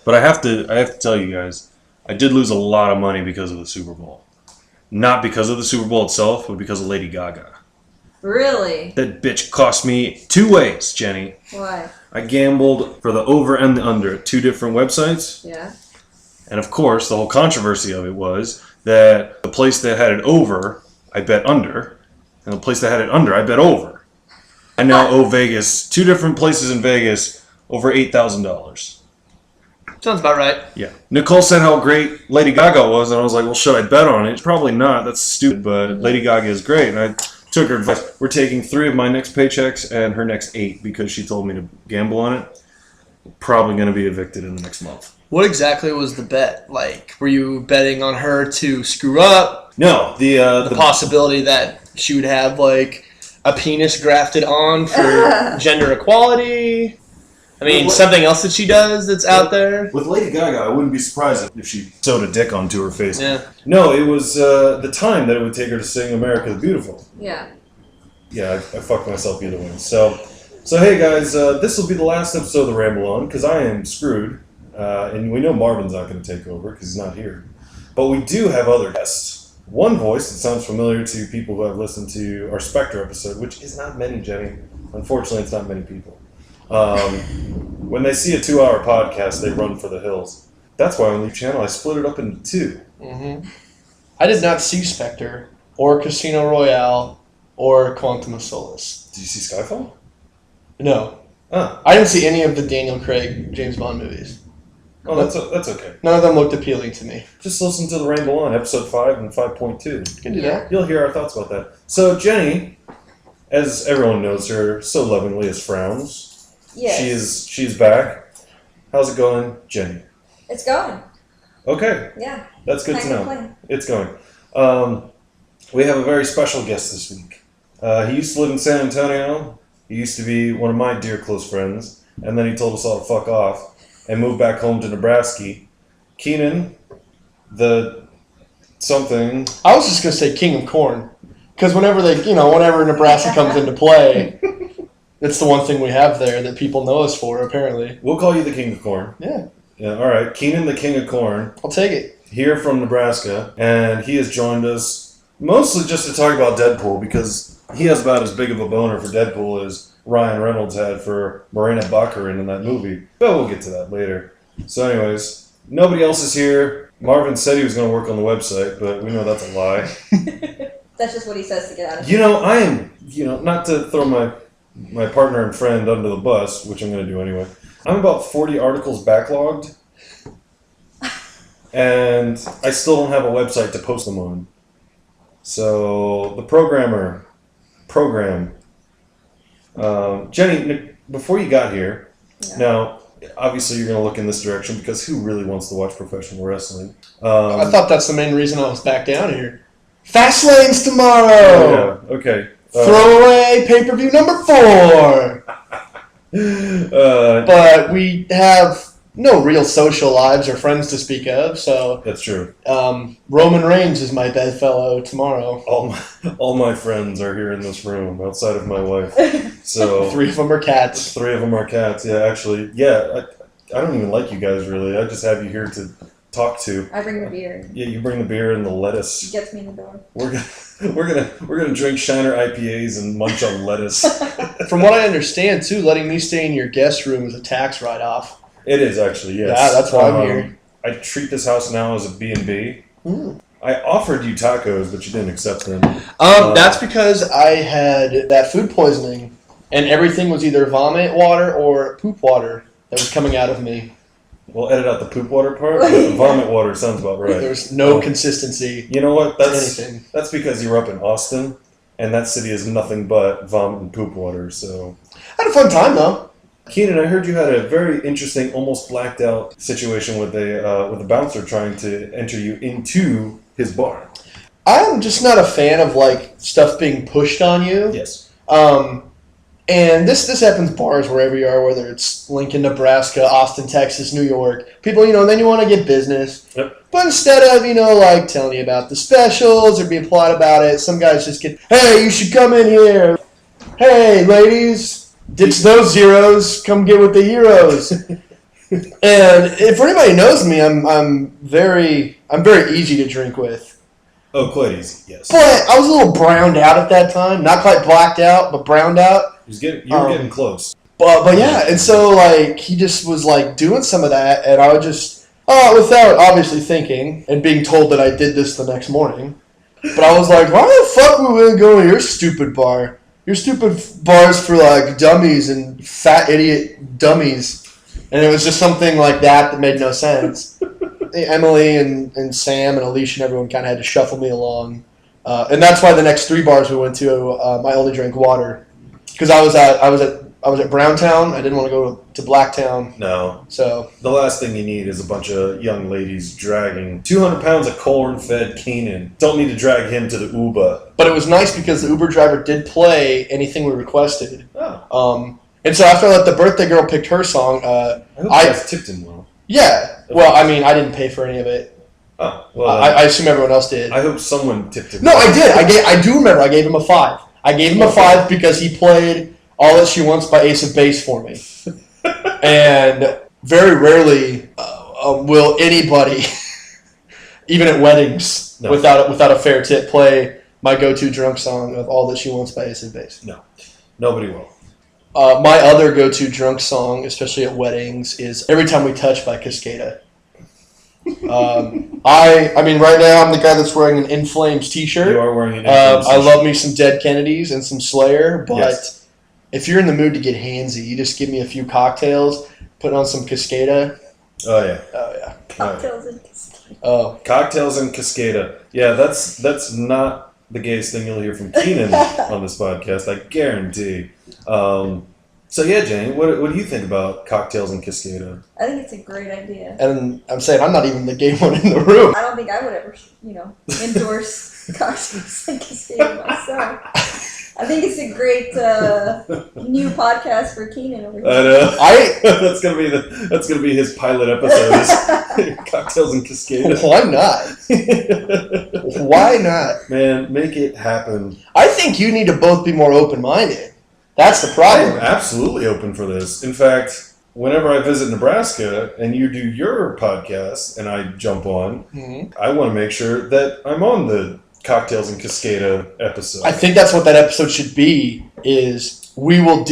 But I have to tell you guys, I did lose a lot of money because of the Super Bowl. Not because of the Super Bowl itself, but because of Lady Gaga. Really? That bitch cost me 2 ways, Jenny. Why? I gambled for the over and the under at 2 different websites. Yeah. And of course, the whole controversy of it was that the place that had it over, I bet under. And the place that had it under, I bet over. I now owe Vegas, 2 different places in Vegas, over $8,000. Sounds about right. Yeah. Nicole said how great Lady Gaga was, and I was like, well, should I bet on it? Probably not. That's stupid, but Lady Gaga is great. And I took her advice. We're taking 3 of my next paychecks and her next 8 because she told me to gamble on it. Probably going to be evicted in the next month. What exactly was the bet? Like, were you betting on her to screw up? No. The possibility that she would have, like, a penis grafted on for gender equality? I mean, something else that she does that's out there? With Lady Gaga, I wouldn't be surprised if she sewed a dick onto her face. Yeah. No, it was the time that it would take her to sing America the Beautiful. Yeah. Yeah, I fucked myself either way. So hey guys, this will be the last episode of the Ramble On, because I am screwed. And we know Marvin's not going to take over, because he's not here. But we do have other guests. One voice that sounds familiar to people who have listened to our Spectre episode, which is not many, Jenny. Unfortunately, it's not many people. When they see a 2-hour podcast, they run for the hills. That's why on the channel I split it up into 2. Mm-hmm. I did not see Spectre, or Casino Royale, or Quantum of Solace. Did you see Skyfall? No. Ah. I didn't see any of the Daniel Craig James Bond movies. Oh, that's okay. None of them looked appealing to me. Just listen to the Ramble On, episode 5 and 5.2. You can do that. You'll hear our thoughts about that. So Jenny, as everyone knows her so lovingly as Frowns. Yes. She's back. How's it going, Jenny? It's going. Okay. Yeah. That's good Can't to know. complain. It's going. We have a very special guest this week. He used to live in San Antonio. He used to be one of my dear close friends. And then he told us all to fuck off and moved back home to Nebraski. Keenan, the something. I was just going to say King of Corn. Because whenever Nebraska comes into play, it's the one thing we have there that people know us for, apparently. We'll call you the King of Corn. Yeah. Yeah, all right. Keenan, the King of Corn. I'll take it. Here from Nebraska. And he has joined us mostly just to talk about Deadpool, because he has about as big of a boner for Deadpool as Ryan Reynolds had for Morena Baccarin in that movie. But we'll get to that later. So anyways, nobody else is here. Marvin said he was going to work on the website, but we know that's a lie. That's just what he says to get out of it. I am, not to throw my partner and friend under the bus, which I'm going to do anyway. I'm about 40 articles backlogged, and I still don't have a website to post them on. So the program. Jenny, before you got here, now, obviously you're going to look in this direction because who really wants to watch professional wrestling? I thought that's the main reason I was back down here. Fast Lanes tomorrow! Yeah, okay. Throwaway pay-per-view number 4! But we have no real social lives or friends to speak of, so... That's true. Roman Reigns is my bedfellow tomorrow. All my friends are here in this room, outside of my wife. So 3 of them are cats. 3 of them are cats, yeah, actually. Yeah, I don't even like you guys, really. I just have you here to talk to. I bring the beer. Yeah, you bring the beer and the lettuce. He gets me in the door. We're gonna drink Shiner IPAs and munch on lettuce. From what I understand, too, letting me stay in your guest room is a tax write-off. It is actually, yes. Yeah, that's why I'm here. I treat this house now as a B&B. I offered you tacos, but you didn't accept them. That's because I had that food poisoning, and everything was either vomit water or poop water that was coming out of me. We'll edit out the poop water part, but the vomit water sounds about right. There's no consistency. You know what? Anything. That's because you were up in Austin, and that city is nothing but vomit and poop water, so... I had a fun time, though. Keenan, I heard you had a very interesting, almost blacked out situation with a bouncer trying to enter you into his bar. I'm just not a fan of stuff being pushed on you. Yes. And this happens bars wherever you are, whether it's Lincoln, Nebraska, Austin, Texas, New York. People, then you want to get business. Yep. But instead of, telling you about the specials or being polite about it, some guys just get, hey, you should come in here. Hey, ladies. Ditch those zeros. Come get with the heroes. And if anybody knows me, I'm very easy to drink with. Oh, quite easy, yes. But I was a little browned out at that time. Not quite blacked out, but browned out. You were getting close. But yeah, and so like he just was like doing some of that, and I would just without obviously thinking and being told that I did this the next morning. But I was like, why the fuck would we go to your stupid bar? Your stupid bar's for like dummies and fat idiot dummies. And it was just something like that made no sense. Emily and Sam and Alicia and everyone kind of had to shuffle me along. And that's why the next 3 bars we went to, I only drank water. Because I was at Browntown. I didn't want to go to Blacktown. No. So the last thing you need is a bunch of young ladies dragging 200 pounds of corn-fed Keenan. Don't need to drag him to the Uber. But it was nice because the Uber driver did play anything we requested. Oh. And so after I let the birthday girl pick her song, I hope you guys tipped him well. Yeah. Well, I mean, I didn't pay for any of it. Oh, well. I assume everyone else did. I hope someone tipped him. No, I did. I do remember. I gave him a 5. I gave him a 5 because he played All That She Wants by Ace of Base for me. And very rarely will anybody, even at weddings, without a fair tip, play my go-to drunk song of All That She Wants by Ace of Base. No. Nobody will. My other go-to drunk song, especially at weddings, is Every Time We Touch by Cascada. I mean, right now I'm the guy that's wearing an In Flames t-shirt. You are wearing an In Flames I love me some Dead Kennedys and some Slayer, but if you're in the mood to get handsy, you just give me a few cocktails, put on some Cascada. Oh, yeah. Oh, yeah. Cocktails and Cascada. Oh. Cocktails and Cascada. Yeah, that's not the gayest thing you'll hear from Keenan on this podcast, I guarantee. So yeah, Jane, what do you think about cocktails and Cascada? I think it's a great idea. And I'm saying I'm not even the gay one in the room. I don't think I would ever, endorse cocktails and Cascada myself. I think it's a great new podcast for Keenan over here. I know. That's gonna be his pilot episode. Cocktails and Cascada. Why not? Why not? Man, make it happen. I think you need to both be more open-minded. That's the problem. I'm absolutely open for this. In fact, whenever I visit Nebraska and you do your podcast and I jump on, I want to make sure that I'm on the Cocktails and Cascada episode. I think that's what that episode should be, is we will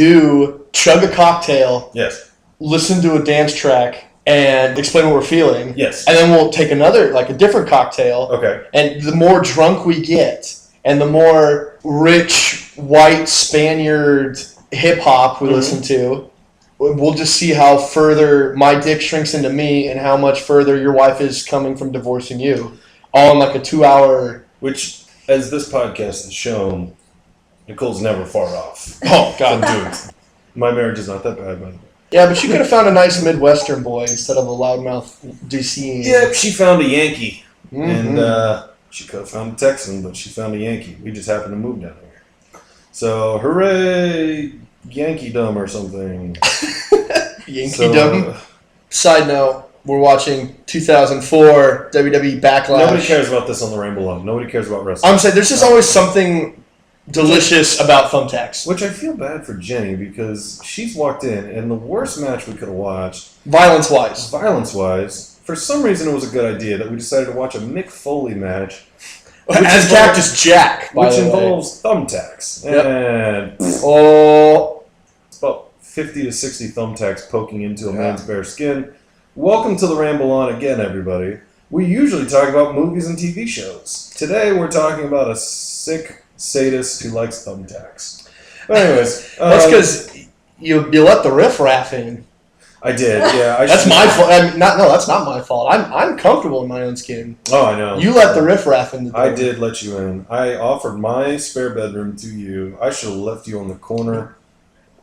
chug a cocktail, yes, listen to a dance track, and explain what we're feeling. Yes. And then we'll take a different cocktail. Okay. And the more drunk we get, and the more rich, white Spaniard hip-hop we listen to, we'll just see how further my dick shrinks into me and how much further your wife is coming from divorcing you. All in like a 2-hour... Which, as this podcast has shown, Nicole's never far off. Oh, God. Dude, my marriage is not that bad, by the way. Yeah, but you could have found a nice Midwestern boy instead of a loudmouth DC. Yep, she found a Yankee. Mm-hmm. And she could have found a Texan, but she found a Yankee. We just happened to move down here. So, hooray, Yankee-dom or something. Yankee-dom? Side note, we're watching 2004 WWE Backlash. Nobody cares about this on the Ramble On. Nobody cares about wrestling. I'm saying there's just always something delicious about thumbtacks. Which I feel bad for Jenny because she's walked in and the worst match we could have watched, violence-wise, for some reason it was a good idea that we decided to watch a Mick Foley match. As Cactus Jack, by which the way. involves thumbtacks. Yep. And it's about 50 to 60 thumbtacks poking into a man's bare skin. Welcome to the Ramble On again, everybody. We usually talk about movies and TV shows. Today we're talking about a sick sadist who likes thumbtacks. But anyways. That's because you let the riff-raff in. I did, yeah. That's my fault. That's not my fault. I'm comfortable in my own skin. Oh, I know. You let the riff-raff in the door. I did let you in. I offered my spare bedroom to you. I should have left you on the corner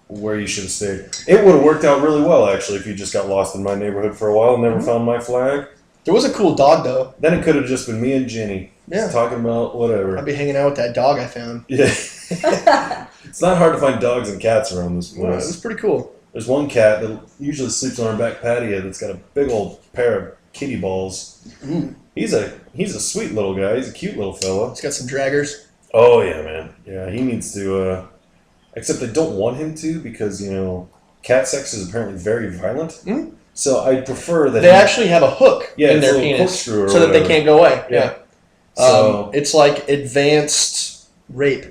where you should have stayed. It would have worked out really well, actually, if you just got lost in my neighborhood for a while and never found my flag. There was a cool dog, though. Then it could have just been me and Jenny. Just talking about whatever. I'd be hanging out with that dog I found. Yeah. It's not hard to find dogs and cats around this place. Well, it was pretty cool. There's one cat that usually sleeps on our back patio that's got a big old pair of kitty balls. Ooh. He's a sweet little guy. He's a cute little fella. He's got some draggers. Oh, yeah, man. Yeah, he needs to... Except they don't want him to because, cat sex is apparently very violent. Mm. So I prefer that they actually have a hook in their penis so that they can't go away. Yeah. So It's like advanced rape.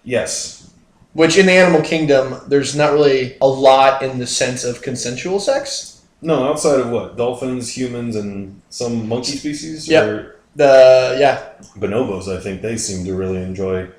yes. Which in the animal kingdom, there's not really a lot in the sense of consensual sex. No, outside of what? Dolphins, humans, and some monkey species? Yep. Bonobos, I think they seem to really enjoy.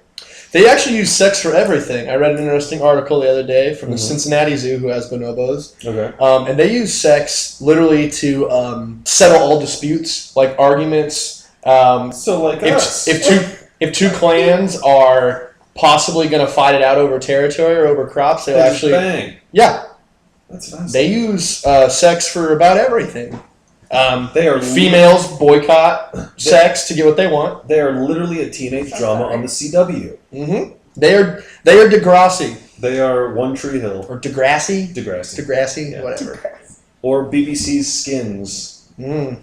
They actually use sex for everything. I read an interesting article the other day from the Cincinnati Zoo who has bonobos. Okay. And they use sex literally to settle all disputes, like arguments. So like us. If two clans are possibly going to fight it out over territory or over crops, they'll actually bang. Yeah. That's fascinating. They use sex for about everything. They are females boycott sex to get what they want. They are literally a teenage drama on the CW. Mm-hmm. They are Degrassi. They are One Tree Hill or Degrassi. Yeah. Whatever. Or BBC's Skins. Mm.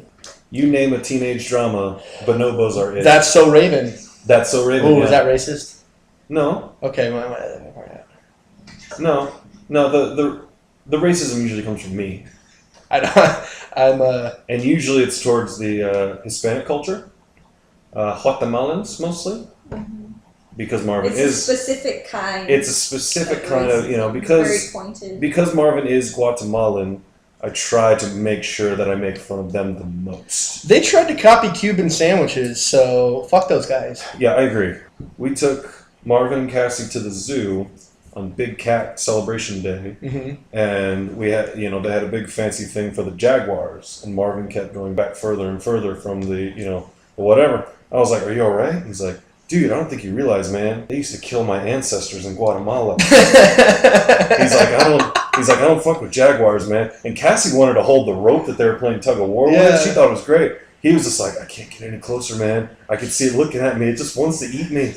You name a teenage drama, bonobos are it. That's So Raven. That's So Raven. Oh, is that racist? No. Okay. No. The racism usually comes from me. And usually it's towards the Hispanic culture, Guatemalans mostly, because Marvin it's is a specific kind. It's a specific kind of because very pointed. Because Marvin is Guatemalan. I try to make sure that I make fun of them the most. They tried to copy Cuban sandwiches, so fuck those guys. Yeah, I agree. We took Marvin and Cassie to the zoo on Big Cat Celebration Day, and we had, they had a big fancy thing for the jaguars, and Marvin kept going back further and further from the, whatever. I was like, "Are you all right?" He's like, "Dude, I don't think you realize, man. They used to kill my ancestors in Guatemala." He's like, I don't fuck with jaguars, man. And Cassie wanted to hold the rope that they were playing tug of war with. She thought it was great. He was just like, "I can't get any closer, man. I can see it looking at me. It just wants to eat me."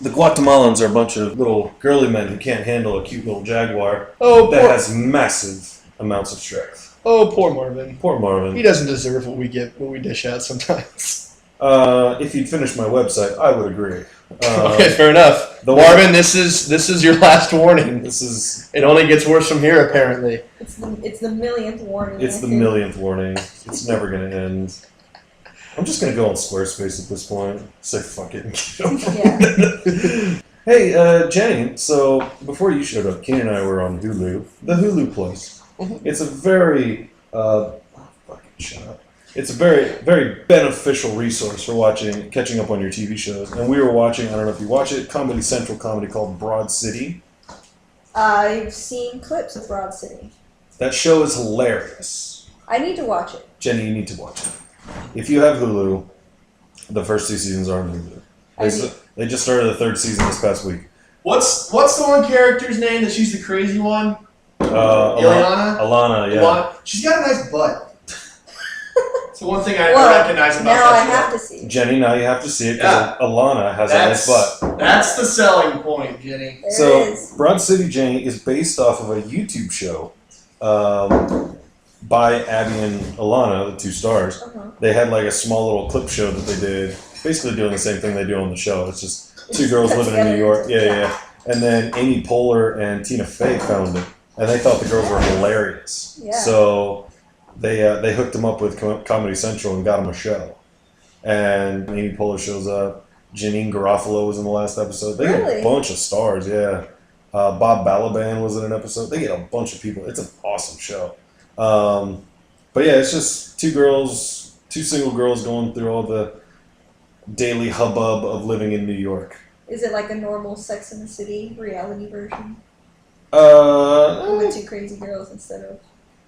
The Guatemalans are a bunch of little girly men who can't handle a cute little jaguar that has massive amounts of strength. Oh, poor Marvin. Poor Marvin. He doesn't deserve what we dish out sometimes. If you'd finished my website, I would agree. Okay, fair enough. Marvin, this is your last warning. It only gets worse from here, apparently. It's the millionth warning. It's the millionth warning. It's never going to end. I'm just going to go on Squarespace at this point. Say fuck it and get over it. Hey, Jenny, so before you showed up, Keenan and I were on Hulu. The Hulu Plus. It's a very... fucking shut up. It's a very, very beneficial resource for catching up on your TV shows. And we were watching, I don't know if you watch it, Comedy Central comedy called Broad City. I've seen clips of Broad City. That show is hilarious. I need to watch it. Jenny, you need to watch it. If you have Hulu, the first 2 seasons are on Hulu. They just started the 3rd season this past week. What's the one character's name that she's the crazy one? Ilana? Alana, yeah. Ilana. She's got a nice butt. It's the one thing I recognize about now that. I have to see it. Jenny, now you have to see it because Alana has a nice butt. That's the selling point, Jenny. Broad City, Jenny, is based off of a YouTube show by Abby and Alana, the 2 stars. They had like a small little clip show that they did, basically doing the same thing they do on the show. It's just 2 girls living in New York. Yeah. And then Amy Poehler and Tina Fey found it, and they thought the girls were hilarious. Yeah. So they hooked them up with Comedy Central and got them a show. And Amy Poehler shows up. Janine Garofalo was in the last episode. They get a bunch of stars, yeah. Bob Balaban was in an episode. They get a bunch of people. It's an awesome show. But yeah, it's just 2 single girls going through all the daily hubbub of living in New York. Is it like a normal Sex and the City reality version? With 2 crazy girls instead of...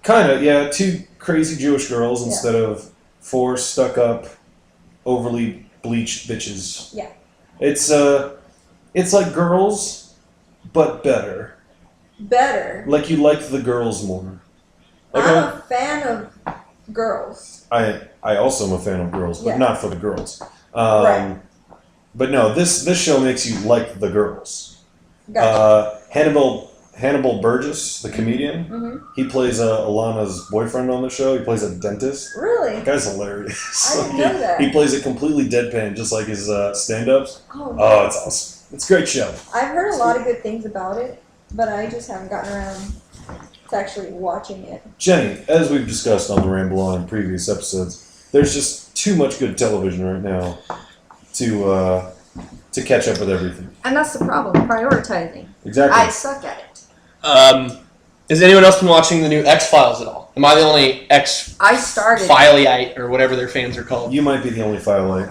Kind of, yeah. 2 crazy Jewish girls instead of 4 stuck-up, overly bleached bitches. Yeah. It's like Girls, but better. Better? Like you like the girls more. Like I'm a fan of girls. I also am a fan of girls, but not for the girls. Right. But no, this show makes you like the girls. Gotcha. Hannibal Burgess, the comedian, he plays Alana's boyfriend on the show. He plays a dentist. Really? That guy's hilarious. I didn't know that. He plays it completely deadpan, just like his stand-ups. Oh, nice. Oh, it's awesome. It's a great show. I've heard a lot of good things about it, but I just haven't gotten around to actually watching it. Jenny, as we've discussed on the Ramble On in previous episodes, there's just too much good television right now to catch up with everything. And that's the problem, prioritizing. Exactly. I suck at it. Has anyone else been watching the new X-Files at all? Am I the only I started. X-Fileite or whatever their fans are called? You might be the only Firelight.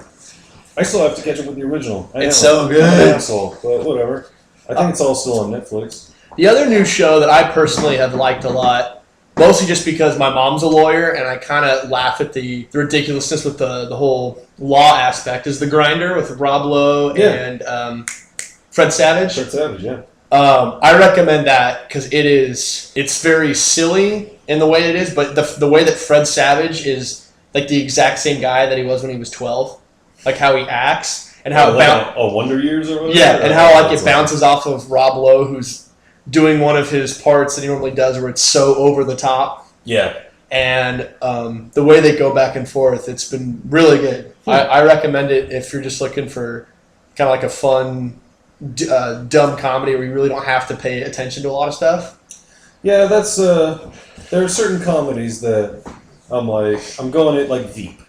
I still have to catch up with the original. I It's know. so good. I'm an asshole, but whatever. I think it's all still on Netflix. The other new show that I personally have liked a lot, mostly just because my mom's a lawyer and I kind of laugh at the ridiculousness with the whole law aspect, is The Grinder with Rob Lowe and Fred Savage. Fred Savage, yeah. I recommend that because it's very silly in the way it is, but the way that Fred Savage is like the exact same guy that he was when he was 12, like how he acts and how Wonder Years or whatever? yeah, and how like it bounces off of Rob Lowe, who's doing one of his parts that he normally does where it's so over the top. Yeah. And the way they go back and forth, it's been really good. I recommend it if you're just looking for kind of like a fun, dumb comedy where you really don't have to pay attention to a lot of stuff. Yeah, that's there are certain comedies that I'm going at like Veep.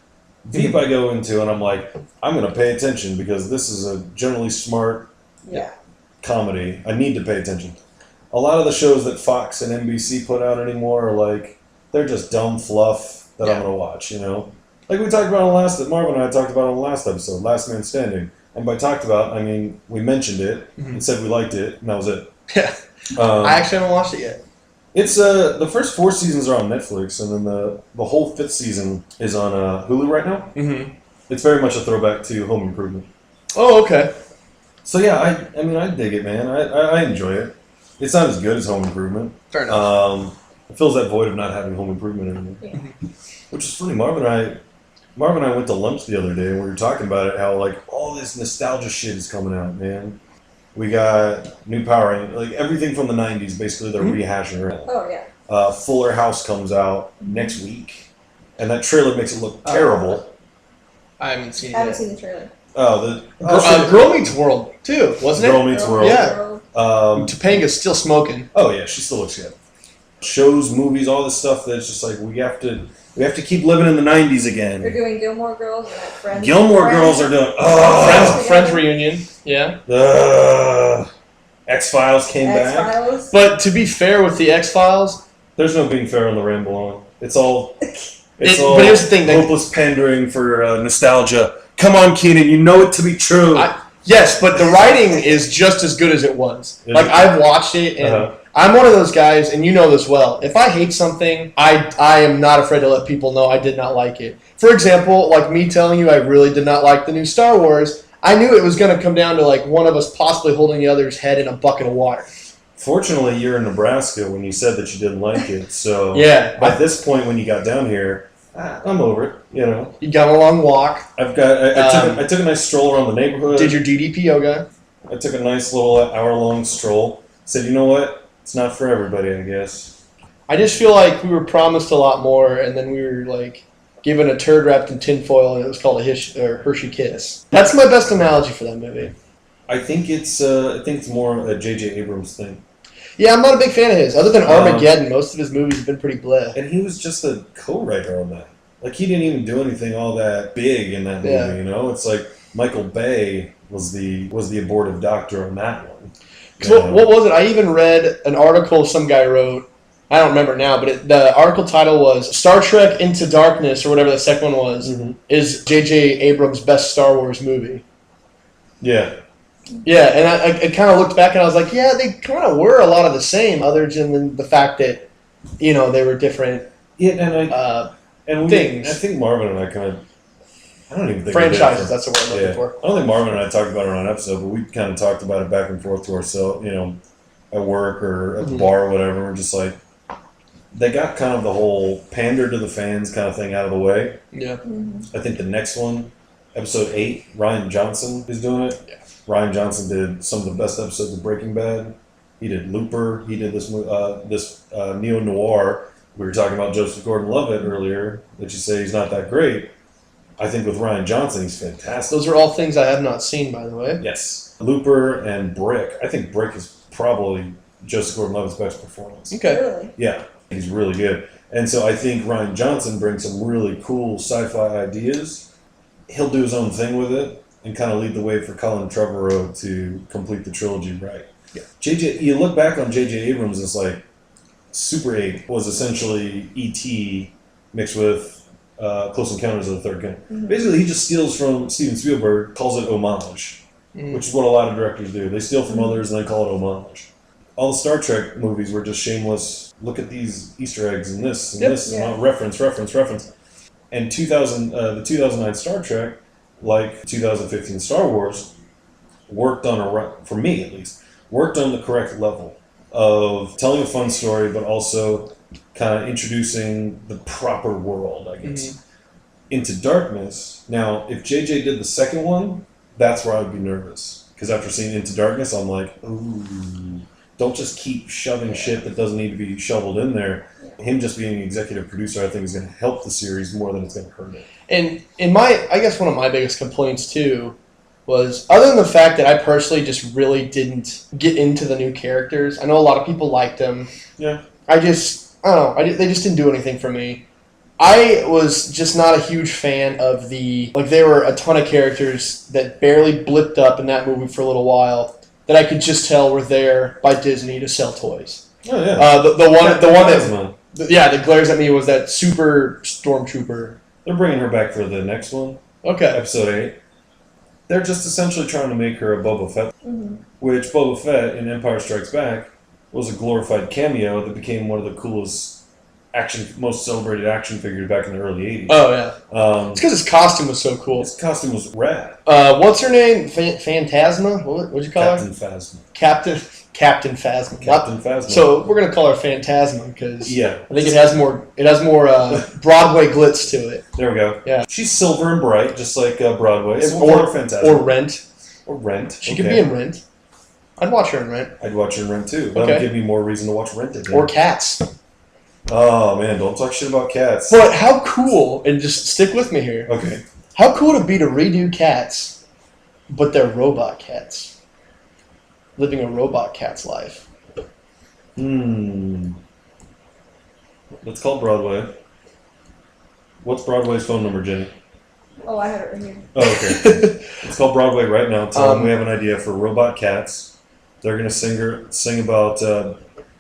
Veep I go into and I'm like, I'm going to pay attention because this is a generally smart comedy. I need to pay attention. A lot of the shows that Fox and NBC put out anymore are like, they're just dumb fluff that I'm going to watch, you know? Like we talked about Marvin and I talked about on the last episode, Last Man Standing. And by talked about, I mean, we mentioned it and said we liked it, and that was it. Yeah. I actually haven't watched it yet. It's the first 4 seasons are on Netflix, and then the whole 5th season is on Hulu right now. Mm-hmm. It's very much a throwback to Home Improvement. Oh, okay. So yeah, I mean, I dig it, man. I enjoy it. It's not as good as Home Improvement. Fair enough. It fills that void of not having Home Improvement anymore. Yeah. Which is funny. Marvin and I went to lunch the other day, and we were talking about it, how like all this nostalgia shit is coming out, man. We got new Power Rangers, like everything from the 90s, basically they're rehashing it. Oh, yeah. Fuller House comes out next week, and that trailer makes it look terrible. I haven't seen it I haven't yet. seen the trailer. Girl Meets World, too, wasn't it? Girl Meets World. Yeah. Topanga's still smoking. Oh yeah, she still looks good. Shows, movies, all this stuff that's just like we have to keep living in the 90s again. They're doing Gilmore Girls and like Friends. Gilmore Girls are doing Friends reunion. Yeah. X-Files came back. X-Files. But to be fair with the X-Files, There's no being fair on the Ramble On. It's all but here's the thing, hopeless pandering for nostalgia. Come on, Keenan, you know it to be true. yes, but the writing is just as good as it was. Is Like it? I've watched it, and I'm one of those guys, and you know this well. If I hate something, I am not afraid to let people know I did not like it. For example, like me telling you I really did not like the new Star Wars. I knew it was going to come down to like one of us possibly holding the other's head in a bucket of water. Fortunately, you're in Nebraska when you said that you didn't like it. So Yeah. by this point, when you got down here, I'm over it. You know, You got a long walk. I took a nice stroll around the neighborhood. Did your DDP yoga. I took a nice little hour-long stroll. Said, you know what? It's not for everybody, I guess. I just feel like we were promised a lot more, and then we were like given a turd wrapped in tinfoil, and it was called a Hershey Kiss. That's my best analogy for that movie. I think it's more a J.J. Abrams thing. Yeah, I'm not a big fan of his. Other than Armageddon, most of his movies have been pretty bleh. And he was just a co-writer on that. Like, he didn't even do anything all that big in that movie, Yeah. you know? It's like Michael Bay was the abortive doctor on that one. What was it? I even read an article some guy wrote. I don't remember now, but the article title was Star Trek Into Darkness, or whatever the second one was, is J.J. Abrams' best Star Wars movie. Yeah. Yeah, and I kind of looked back and I was like, yeah, they kind of were a lot of the same, other than the fact that, you know, they were different things. I think Marvin and I kind of, I don't even think franchises. That's the word I'm looking for. I don't think Marvin and I talked about it on an episode, but we kind of talked about it back and forth to ourselves, you know, at work or at the bar or whatever. We're just like, they got kind of the whole pander to the fans kind of thing out of the way. Yeah. I think the next one, episode 8, Ryan Johnson is doing it. Yeah. Ryan Johnson did some of the best episodes of Breaking Bad. He did Looper. He did this neo-noir. We were talking about Joseph Gordon-Levitt earlier, that you say he's not that great. I think with Ryan Johnson, he's fantastic. Those are all things I have not seen, by the way. Yes. Looper and Brick. I think Brick is probably Joseph Gordon-Levitt's best performance. Okay. Really? Yeah, he's really good. And so I think Rian Johnson brings some really cool sci-fi ideas. He'll do his own thing with it and kind of lead the way for Colin Trevorrow to complete the trilogy right. Yeah. You look back on J.J. Abrams, it's like Super 8 was essentially E.T. mixed with Close Encounters of the Third Kind. Mm-hmm. Basically, he just steals from Steven Spielberg, calls it homage, which is what a lot of directors do. They steal from others and then call it homage. All the Star Trek movies were just shameless, look at these Easter eggs and this and this, and reference. And the 2009 Star Trek, like 2015 Star Wars, worked on, for me at least, worked on the correct level of telling a fun story, but also kind of introducing the proper world, I guess. Into Darkness. Now, if JJ did the second one, that's where I would be nervous. Because after seeing Into Darkness, I'm like, ooh, don't just keep shoving shit that doesn't need to be shoveled in there. Him just being an executive producer, I think, is going to help the series more than it's going to hurt it. And I guess one of my biggest complaints, too, was, other than the fact that I personally just really didn't get into the new characters. I know a lot of people liked them. Yeah. I don't know. They just didn't do anything for me. I was just not a huge fan of there were a ton of characters that barely blipped up in that movie for a little while that I could just tell were there by Disney to sell toys. Oh, yeah. The one that glares at me was that super stormtrooper. They're bringing her back for the next one. Okay. Episode 8. They're just essentially trying to make her a Boba Fett, which Boba Fett in Empire Strikes Back was a glorified cameo that became one of the coolest most celebrated action figures back in the early 80s. Oh, yeah. It's because his costume was so cool. His costume was rad. What's her name? Phantasma? What'd you call Captain her? Phasma. Captain Phasma. Captain Phasma. So we're gonna call her Phantasma because I think it has more Broadway glitz to it. There we go. Yeah. She's silver and bright, just like Broadway. So or Phantasma. Or Rent. Or Rent. She could be in Rent. I'd watch her in Rent. I'd watch her in Rent too. That would give me more reason to watch Rent again. Or Cats. Oh man, don't talk shit about Cats. But how cool, and just stick with me here. Okay. How cool would it be to redo Cats, but they're robot cats? Living a robot cat's life. Let's call Broadway. What's Broadway's phone number, Jenny? Oh, I have it right here. Oh, okay. Let's call Broadway right now. Tell them we have an idea for robot cats. They're going to sing about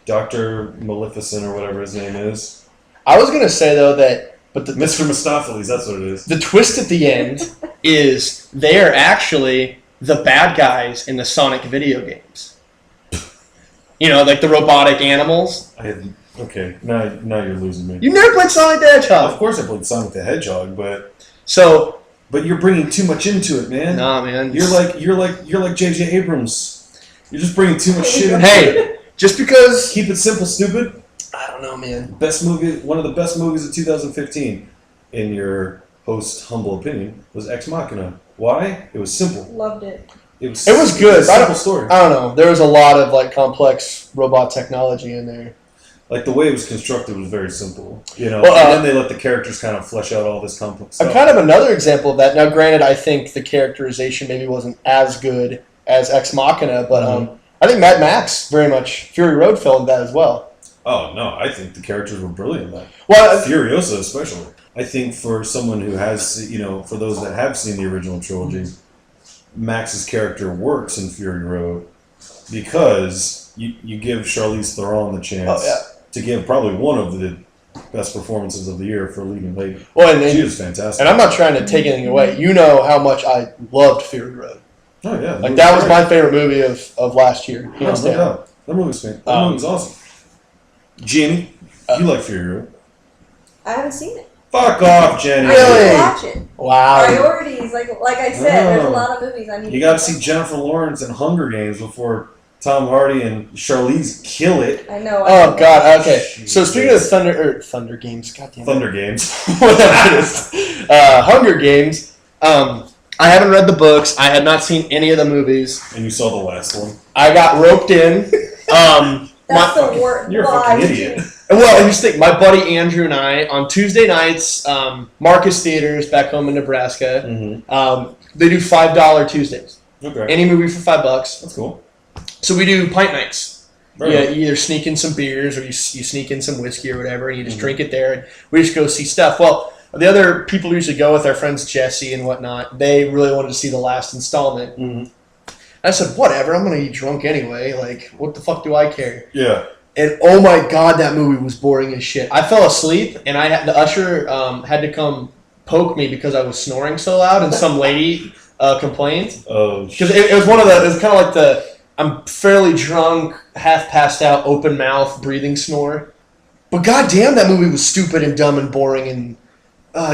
Dr. Maleficent or whatever his name is. I was going to say, though, that... Mr. Mistopheles, that's what it is. The twist at the end is they are actually the bad guys in the Sonic video games. You know, like the robotic animals. Okay, now you're losing me. You never played Sonic the Hedgehog? Of course I played Sonic the Hedgehog, but you're bringing too much into it, man. Nah, man. You're like J.J. Abrams. You're just bringing too much shit into it. Hey, just because... Keep it simple, stupid. I don't know, man. Best movie, one of the best movies of 2015, in your host's humble opinion, was Ex Machina. Why? It was simple. Loved it. It was good. It was a simple story. I don't know. There was a lot of complex robot technology in there. Like the way it was constructed was very simple, you know. Well, and then they let the characters kind of flesh out all this complex stuff. Kind of another example of that. Now, granted, I think the characterization maybe wasn't as good as Ex Machina, but I think Mad Max very much Fury Road fell in that as well. Oh no, I think the characters were brilliant. Well, Furiosa especially. I think for someone who has, for those that have seen the original trilogy, Max's character works in Fury Road because you give Charlize Theron the chance to give probably one of the best performances of the year for leading lady. Well, she was fantastic. And I'm not trying to take anything away. You know how much I loved Fury Road. Oh yeah, that was my favorite movie of last year. No doubt. That movie was awesome. Jenny, you like Fury Road? I haven't seen it. Fuck off, Jenny. I need to watch it. Wow. Priorities, like I said, there's a lot of movies I need. You got to see Jennifer Lawrence in Hunger Games before Tom Hardy and Charlize kill it. I know. Oh God. Okay. Jesus. So speaking of Thunder Games, goddamn. Thunder Games. Whatever it is. Hunger Games. I haven't read the books. I had not seen any of the movies. And you saw the last one. I got roped in. That's the word. You're a fucking idiot. Well, you just think, my buddy Andrew and I, on Tuesday nights, Marcus Theaters back home in Nebraska, they do $5 Tuesdays. Okay. Any movie for $5. That's cool. So we do pint nights. Right. Yeah, you either sneak in some beers or you sneak in some whiskey or whatever, and you just drink it there. And we just go see stuff. Well, the other people who usually go with our friends Jesse and whatnot, they really wanted to see the last installment. Mm-hmm. I said, whatever, I'm going to be drunk anyway. Like, what the fuck do I care? Yeah. And oh my god, that movie was boring as shit. I fell asleep, and the usher had to come poke me because I was snoring so loud, and some llady complained. Oh, Because it was one of the, it was kind of like I'm fairly drunk, half passed out, open mouth, breathing snore. But goddamn, that movie was stupid and dumb and boring, and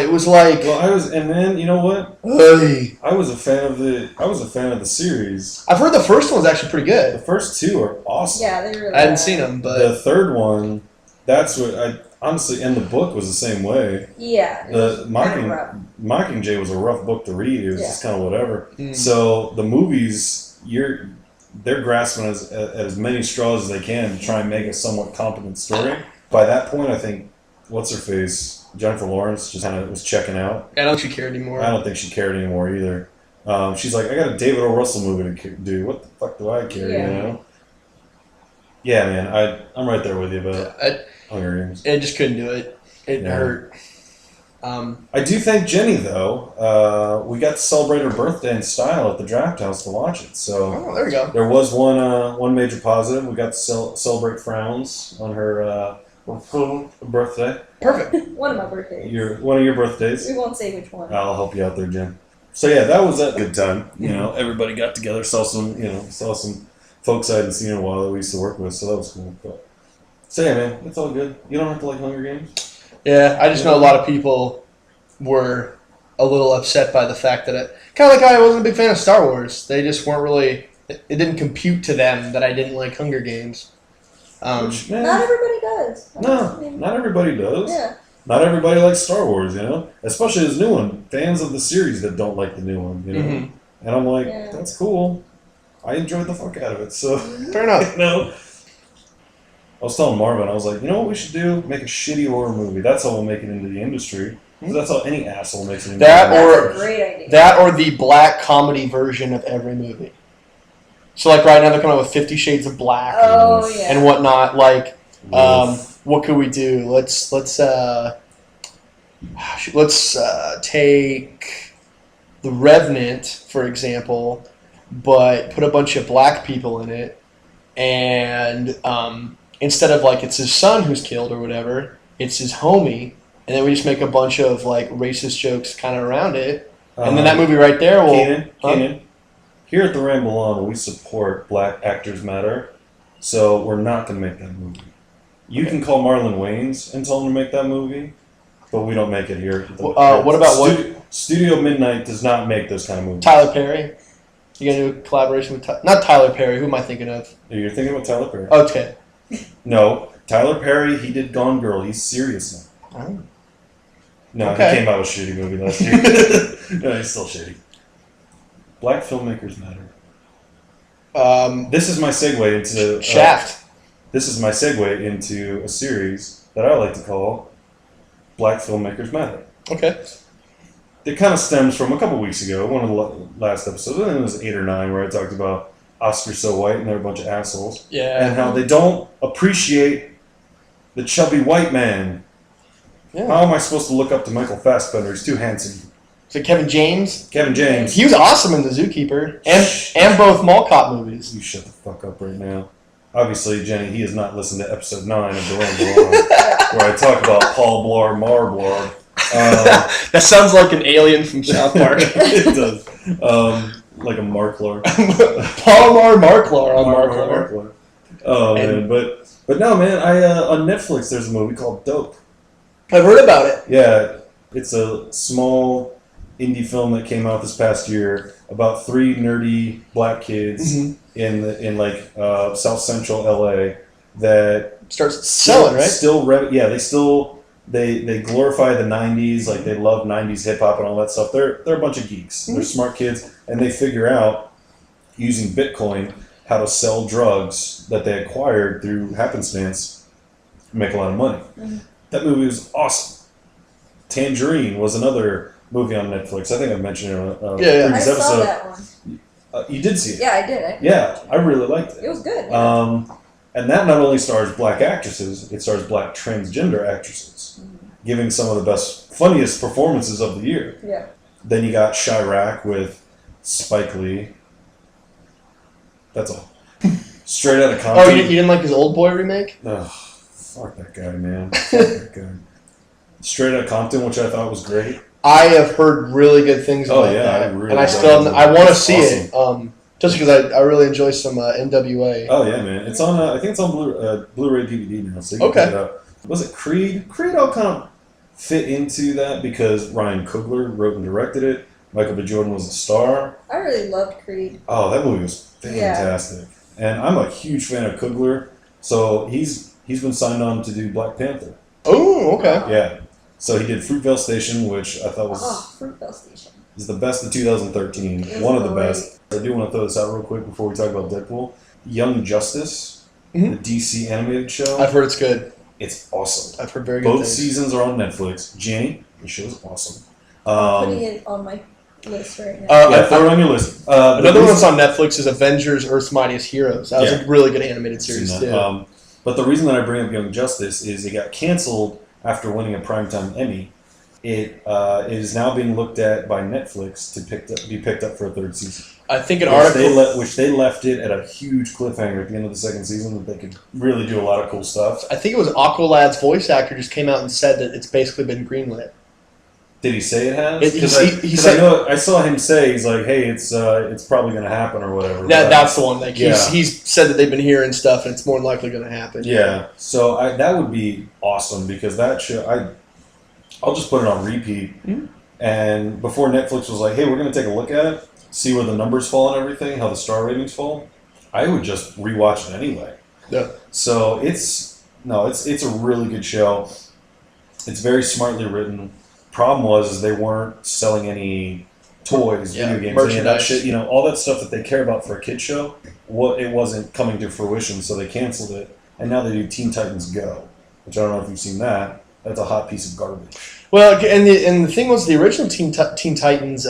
it was like. Well, and then you know what? Hey. I was a fan of the series. I've heard the first one was actually pretty The good. first two are awesome. Yeah, they really I hadn't are. seen them, but The third one, that's what I honestly, and the book was the same way. Yeah. The rough. Mockingjay was a rough book to read. It was just kind of whatever. Mm. So the movies, they're grasping as many straws as they can to try and make a somewhat competent story. By that point, I think what's her face, Jennifer Lawrence, just kind of was checking out. I don't think she cared anymore. I don't think she cared anymore either. She's like, I got a David O. Russell movie to do. What the fuck do I care? Yeah. You know? Yeah, man, I'm right there with you about Hunger Games. I just couldn't do it. It Yeah. hurt. I do thank Jenny though. We got to celebrate her birthday in style at the Draft House to watch it. So Oh, there we go. there was one major positive. We got to celebrate Frowns on her birthday. Perfect. One of my birthdays. One of your birthdays. We won't say which one. I'll help you out there, Jen. So yeah, that was a good time. You know, everybody got together, saw some folks I hadn't seen in a while that we used to work with, so that was cool. But so yeah, man, it's all good. You don't have to like Hunger Games. Yeah, I just know a lot of people were a little upset by the fact that kind of like I wasn't a big fan of Star Wars. They just weren't really. It didn't compute to them that I didn't like Hunger Games. Which, man, Not everybody does. no, I mean, not everybody does. yeah. Not everybody likes Star Wars, you know? Especially this new one. Fans of the series that don't like the new one, you know? Mhm. And I'm like, Yeah. that's cool. I enjoyed the fuck out of it, so... Fair enough. You know? I was telling Marvin, I was like, you know what we should do? Make a shitty horror movie. That's how we'll make it into the industry. 'Cause that's how any asshole makes it into That the That's or- a great idea. That or the black comedy version of every movie. So like right now they're coming out with 50 Shades of Black Oh, yeah. and whatnot. Like, Oof. what could we do? Let's take The Revenant, for example, but put a bunch of black people in it, and instead of like it's his son who's killed or whatever, it's his homie, and then we just make a bunch of like racist jokes kind of around it, and then that movie right there will. Keenan, here at the Ramble On, we support Black Actors Matter, so we're not going to make that movie. You can call Marlon Wayans and tell him to make that movie, but we don't make it here. What about Studio Midnight does not make those kind of movies. Tyler Perry? You gonna do a collaboration with not Tyler Perry? Who am I thinking of? You're thinking about Tyler Perry. Okay. No, Tyler Perry, he did Gone Girl. He's serious now. Oh. No, Okay. he came out with a shitty movie last year. No, he's still shitty. Black filmmakers matter. This is my segue into... Shaft. This is my segue into a series that I like to call Black Filmmakers Matter. Okay. It kind of stems from a couple weeks ago, one of the last episodes, I think it was 8 or 9, where I talked about Oscar So White and they're a bunch of assholes. Yeah. And how they don't appreciate the chubby white man. Yeah. How am I supposed to look up to Michael Fassbender? He's too handsome. So Kevin James. Kevin James. He was awesome in The Zookeeper and both Mall Cop movies. You shut the fuck up right now. Obviously, Jenny, he has not listened to episode 9 of The Ramble On, where I talk about Paul Blart Marblard. That sounds like an alien from South Park. It does. Like a Marklar. Palomar Marklar on Marklar. Marklar. Oh, man. But no, man. On Netflix, there's a movie called Dope. I've heard about it. Yeah. It's a small indie film that came out this past year about 3 nerdy black kids in South Central LA that Starts selling, right? They glorify the 90s, like they love 90s hip hop and all that stuff. They're a bunch of geeks. They're smart kids, and they figure out using Bitcoin how to sell drugs that they acquired through happenstance, make a lot of money. That movie was awesome. Tangerine was another movie on Netflix. I think I mentioned it on a Yeah. I previous saw episode. that one. You did see it. Yeah, I did. Yeah, I really liked it. It was good. And that not only stars black actresses, it stars black transgender actresses, giving some of the best, funniest performances of the year. Yeah. Then you got Chirac with Spike Lee. That's all. Straight out of Compton. Oh, you didn't like his Old Boy remake? Ugh, fuck that guy, man. Fuck that guy. Straight out of Compton, which I thought was great. I have heard really good things about that. I want to see it. Just because I really enjoy some NWA. Oh yeah, man! It's on. I think it's on Blu-ray DVD now, so you can pick it up. Was it Creed? Creed all kind of fit into that because Ryan Coogler wrote and directed it. Michael B. Jordan was the star. I really loved Creed. Oh, that movie was fantastic, and I'm a huge fan of Coogler. So he's been signed on to do Black Panther. Oh, okay. Yeah. So he did Fruitvale Station, which I thought was Fruitvale Station is the best of 2013. One of the best. I do want to throw this out real quick before we talk about Deadpool. Young Justice, the DC animated show. I've heard it's good. It's awesome. I've heard very good Both things. seasons are on Netflix. Jenny, the show's awesome. putting it on my list right now. Yeah, throw it on your list. Another one that's on Netflix is Avengers: Earth's Mightiest Heroes. That was a really good animated series too. But the reason that I bring up Young Justice is it got canceled after winning a Primetime Emmy. It is now being looked at by Netflix to be picked up for a third season. I think an article which they left it at a huge cliffhanger at the end of the second season that they could really do a lot of cool stuff. I think it was Aqualad's voice actor just came out and said that it's basically been greenlit. Did he say it has? He said, I saw him say he's like, hey, it's probably going to happen or whatever. That's the one. Like he's said that they've been hearing stuff and it's more than likely going to happen. Yeah. So that would be awesome because that show I'll just put it on repeat. Mm-hmm. And before Netflix was like, hey, we're going to take a look at it, see where the numbers fall and everything, how the star ratings fall, I would just rewatch it anyway. Yeah. So it's a really good show. It's very smartly written. Problem was they weren't selling any toys, video games, any of that shit. All that stuff that they care about for a kid show. It wasn't coming to fruition, so they canceled it. And now they do Teen Titans Go, which I don't know if you've seen that. That's a hot piece of garbage. Well, and the thing was, the original Teen Titans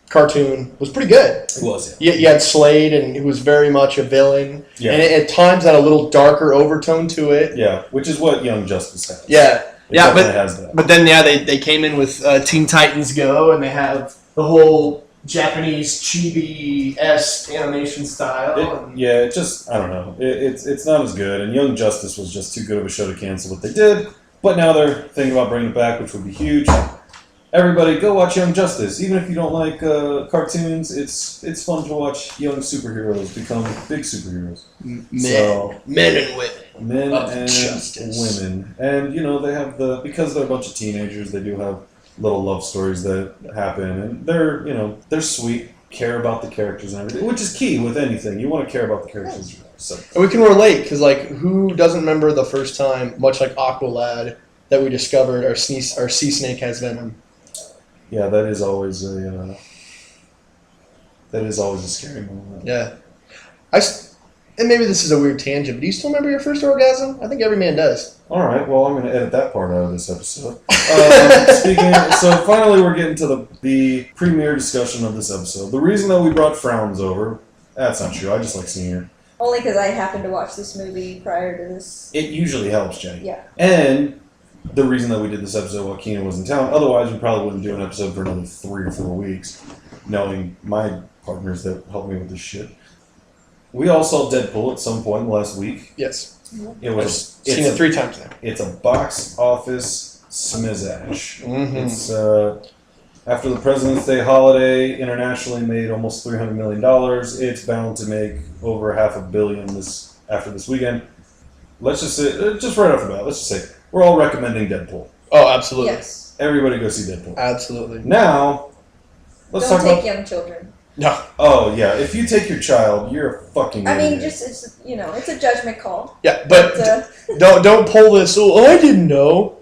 cartoon was pretty good. It was, yeah. You had Slade, and he was very much a villain. Yeah. And it, at times had a little darker overtone to it. Yeah, which is what Young Justice has. Yeah. But then they came in with Teen Titans Go, and they have the whole Japanese chibi-esque animation style. It just, I don't know. It's not as good, and Young Justice was just too good of a show to cancel what they did. But now they're thinking about bringing it back, which would be huge. Everybody, go watch Young Justice. Even if you don't like cartoons, it's fun to watch young superheroes become big superheroes. Men and women. Men and justice. Women. And, they have because they're a bunch of teenagers, they do have little love stories that happen. And they're sweet, care about the characters and everything, which is key with anything. You want to care about the characters. So. We can relate, because, who doesn't remember the first time, much like Aqualad, that we discovered our sea snake has venom? Yeah, that is always a scary moment. Yeah. And maybe this is a weird tangent, but do you still remember your first orgasm? I think every man does. All right, well, I'm going to edit that part out of this episode. So finally we're getting to the premiere discussion of this episode. The reason that we brought Frowns over, that's not true, I just like seeing her. Only because I happened to watch this movie prior to this. It usually helps, Jenny. Yeah. And the reason that we did this episode while Keenan was in town, otherwise we probably wouldn't do an episode for another 3 or 4 weeks, knowing my partners that help me with this shit. We all saw Deadpool at some point last week. Yes. I've seen it 3 times now. It's a box office smizash. Mm-hmm. It's after the President's Day holiday, internationally made almost $300 million. It's bound to make over $500 million after this weekend. Let's just say, just right off the bat, let's just say we're all recommending Deadpool. Oh, absolutely. Yes. Everybody go see Deadpool. Absolutely. Now, let's Don't talk take about young children. No. Oh yeah, if you take your child, you're a fucking idiot. I mean, it's a judgment call. Yeah, but don't pull this. Oh, I didn't know.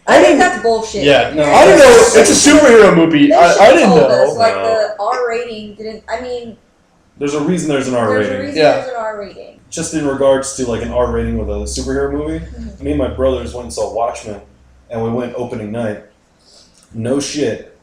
I think that's bullshit. Yeah, no, I didn't know. It's a superhero movie. I didn't know. Us, the R rating didn't. I mean, there's a reason there's an R rating. There's a reason there's an R rating. Just in regards to an R rating with a superhero movie, me and my brothers went and saw Watchmen, and we went opening night. No shit,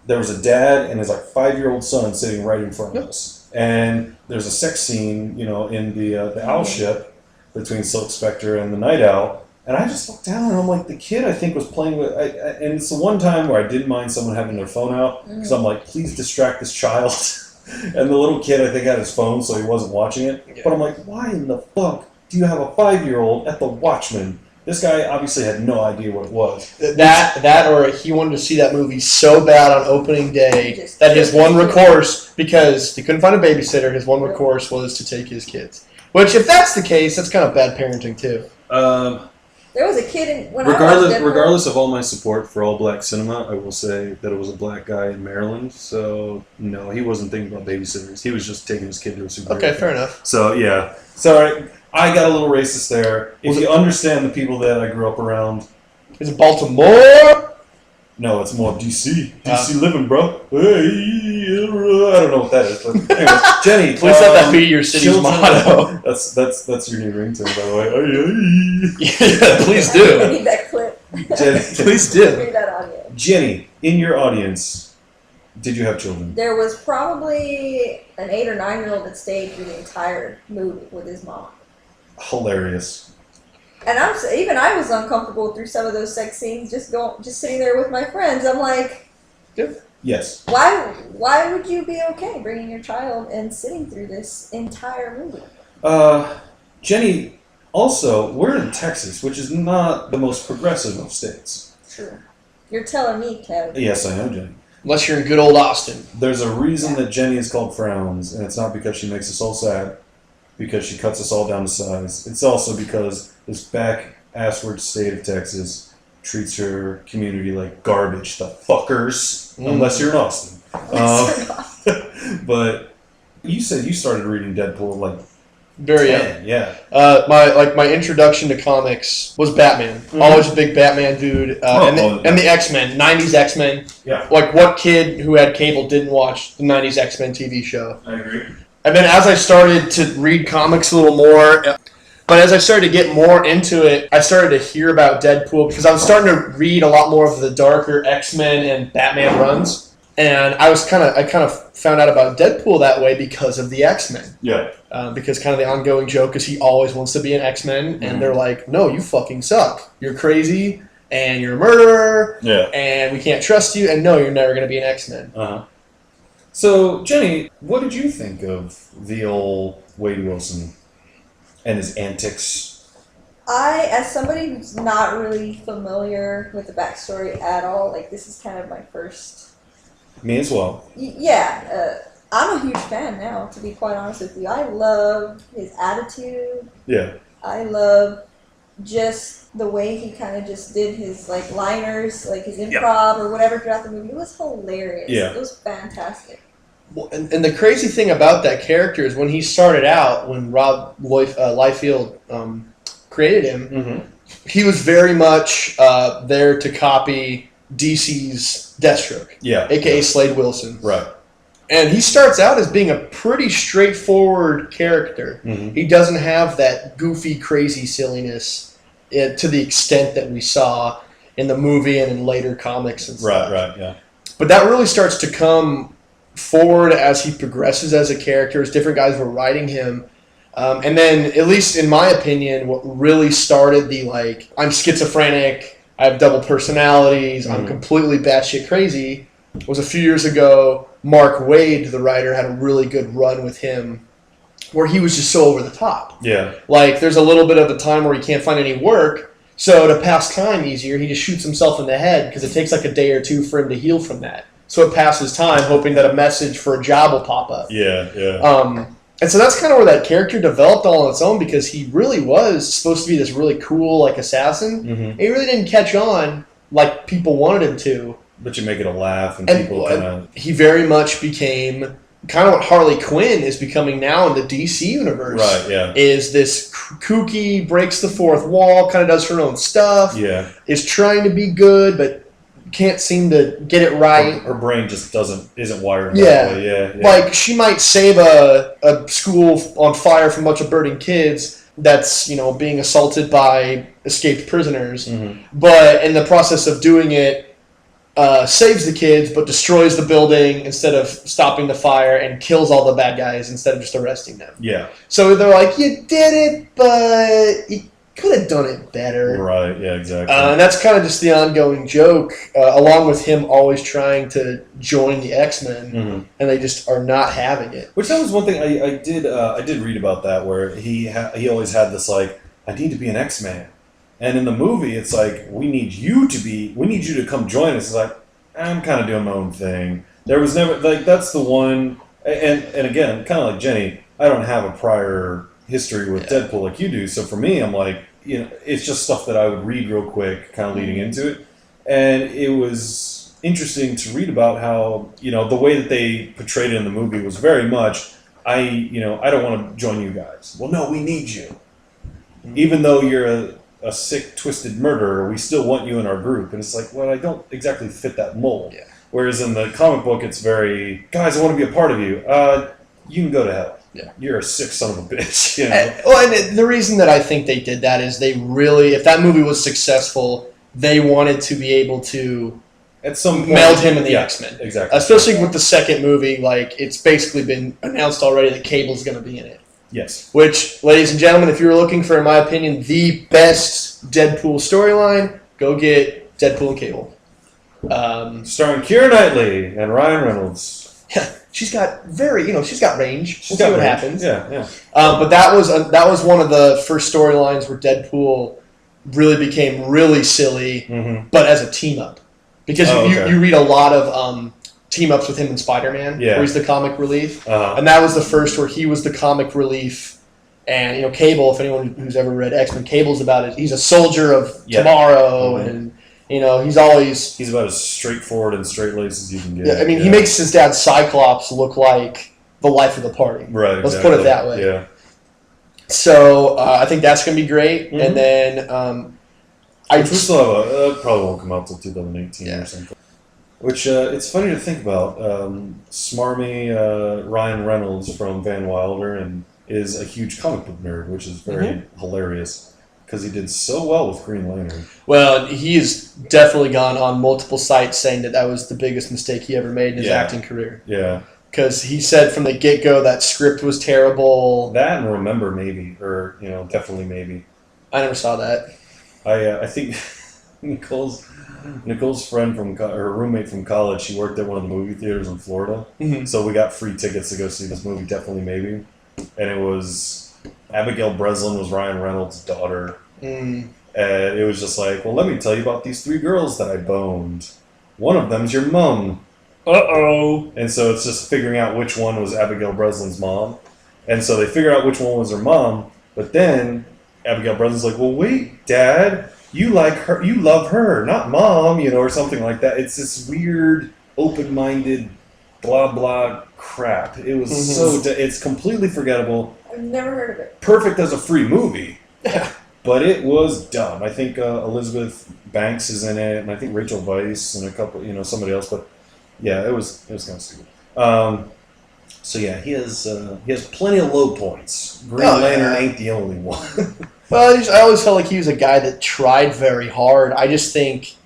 there was a dad and his 5-year-old son sitting right in front of us, and there's a sex scene, in the owl ship, between Silk Spectre and the Night Owl. And I just looked down and I'm like, the kid I think was playing with, and it's the one time where I didn't mind someone having their phone out, because I'm like, please distract this child. And the little kid I think had his phone, so he wasn't watching it. Yeah. But I'm like, why in the fuck do you have a 5-year-old at the Watchmen? This guy obviously had no idea what it was. That or he wanted to see that movie so bad on opening day that his one recourse, because he couldn't find a babysitter, his one recourse was to take his kids. Which, if that's the case, that's kind of bad parenting, too. There was a kid when regardless of all my support for all black cinema, I will say that it was a black guy in Maryland. So, no, he wasn't thinking about babysitters. He was just taking his kid to a superhero. Okay, fair enough. So, yeah. Sorry. I got a little racist there. If you understand the people that I grew up around. Is it Baltimore? No, it's more DC. DC living, bro. Hey, I don't know what that is. But anyways, Jenny. Please let that be your city's motto. That's your new ringtone, by the way. Yeah, please do. I need that clip. Jenny, please do. Read that audio. Jenny, in your audience, did you have children? There was probably an 8 or 9-year-old that stayed through the entire movie with his mom. Hilarious. And I was uncomfortable through some of those sex scenes. Just sitting there with my friends. I'm like, yes. Why would you be okay bringing your child and sitting through this entire movie? Jenny. Also, we're in Texas, which is not the most progressive of states. True. You're telling me, Kev. Yes, I know, Jenny. Unless you're in good old Austin. There's a reason that Jenny is called Frowns, and it's not because she makes us all sad, because she cuts us all down to size. It's also because this back-assward state of Texas treats her community like garbage, the fuckers, unless you're in Austin. But you said you started reading Deadpool like very 10, yeah. My introduction to comics was Batman. Mm-hmm. Always a big Batman dude. And the X-Men, 90s X-Men. Yeah. Like, what kid who had cable didn't watch the 90s X-Men TV show? I agree. And then as I started to read comics a little more, but as I started to get more into it, I started to hear about Deadpool because I was starting to read a lot more of the darker X-Men and Batman runs. And I kind of found out about Deadpool that way because of the X-Men. Yeah. Because kind of the ongoing joke is he always wants to be an X-Men, and they're like, no, you fucking suck. You're crazy, and you're a murderer, and we can't trust you, and no, you're never going to be an X-Men. Uh-huh. So, Jenny, what did you think of the old Wade Wilson and his antics? As somebody who's not really familiar with the backstory at all, like, this is kind of my first... Me as well. Yeah, I'm a huge fan now, to be quite honest with you. I love his attitude. Yeah. I love just the way he kind of just did his, like, liners, like his improv or whatever throughout the movie. It was hilarious. Yeah. It was fantastic. Well, and the crazy thing about that character is when he started out, when Rob Liefeld created him, he was very much there to copy DC's Deathstroke, a.k.a. Slade Wilson. Right. And he starts out as being a pretty straightforward character. He doesn't have that goofy, crazy silliness to the extent that we saw in the movie and in later comics and stuff. Right, yeah. But that really starts to come forward as he progresses as a character, as different guys were writing him. And then, at least in my opinion, what really started the, like, I'm schizophrenic, I have double personalities, I'm completely batshit crazy, was a few years ago. Mark Waid, the writer, had a really good run with him where he was just so over the top. Yeah. Like, there's a little bit of a time where he can't find any work, so to pass time easier, he just shoots himself in the head because it takes like a day or two for him to heal from that. So it passes time hoping that a message for a job will pop up. Yeah. And so that's kind of where that character developed all on its own because he really was supposed to be this really cool, like, assassin. And he really didn't catch on like people wanted him to. But you make it a laugh and people kind of... He very much became kind of what Harley Quinn is becoming now in the DC universe. Right, yeah. Is this kooky, breaks the fourth wall, kind of does her own stuff. Yeah. Is trying to be good, but can't seem to get it right. Her brain just isn't wired that way. Yeah. Like, she might save a school on fire from a bunch of burning kids that's, being assaulted by escaped prisoners. But in the process of doing it, saves the kids but destroys the building instead of stopping the fire and kills all the bad guys instead of just arresting them. Yeah. So they're like, you did it, but you could have done it better. Right, yeah, exactly. And that's kind of just the ongoing joke, along with him always trying to join the X-Men, and they just are not having it. Which that was one thing I did read about that, where he always had this, like, I need to be an X-Man. And in the movie, it's like, we need you to come join us. It's like, I'm kind of doing my own thing. There was never, like, that's the one, and again, kind of like Jenny, I don't have a prior history with Deadpool like you do, so for me, I'm like, it's just stuff that I would read real quick, kind of leading into it. And it was interesting to read about how, the way that they portrayed it in the movie was very much, I don't want to join you guys. Well, no, we need you. Even though you're a sick, twisted murderer, we still want you in our group. And it's like, well, I don't exactly fit that mold. Yeah. Whereas in the comic book, it's very, guys, I want to be a part of you. You can go to hell. Yeah. You're a sick son of a bitch. And the reason that I think they did that is they really, if that movie was successful, they wanted to be able to at some point, meld him in the X-Men. Exactly. Especially with the second movie, like, it's basically been announced already that Cable's going to be in it. Yes. Which, ladies and gentlemen, if you're looking for, in my opinion, the best Deadpool storyline, go get Deadpool and Cable. Starring Keira Knightley and Ryan Reynolds. Yeah, she's got she's got range. We'll see what happens. Yeah. But that was one of the first storylines where Deadpool really became really silly, but as a team up, because you read a lot of team ups with him and Spider-Man, where he's the comic relief, and that was the first where he was the comic relief. And Cable, if anyone who's ever read X-Men, Cable's about it. He's a soldier of tomorrow, and he's about as straightforward and straight-laced as you can get. Yeah, I mean, he makes his dad Cyclops look like the life of the party. Right. Let's put it that way. Yeah. So I think that's going to be great, and then we still have probably won't come out till 2018 or something. Which it's funny to think about. Smarmy Ryan Reynolds from Van Wilder and is a huge comic book nerd, which is very hilarious because he did so well with Green Lantern. Well, he has definitely gone on multiple sites saying that was the biggest mistake he ever made in his acting career. Yeah. Because he said from the get-go that script was terrible. That and Remember Maybe, or Definitely Maybe. I never saw that. I think Nicole's friend from her roommate from college, she worked at one of the movie theaters in Florida. So we got free tickets to go see this movie, Definitely Maybe. And it was Abigail Breslin was Ryan Reynolds' daughter. And it was just like, well, let me tell you about these 3 girls that I boned. One of them's your mom. Uh-oh. And so it's just figuring out which one was Abigail Breslin's mom. And so they figure out which one was her mom, but then Abigail Breslin's like, well, wait, Dad, you like her, you love her, not Mom, or something like that. It's this weird, open-minded, blah, blah crap. It was it's completely forgettable. I've never heard of it. Perfect as a free movie. But it was dumb. I think Elizabeth Banks is in it, and I think Rachel Weisz and a couple, somebody else. But yeah, it was kind of stupid. So yeah, he has plenty of low points. Green Lantern ain't the only one. Well, I always felt like he was a guy that tried very hard. I just think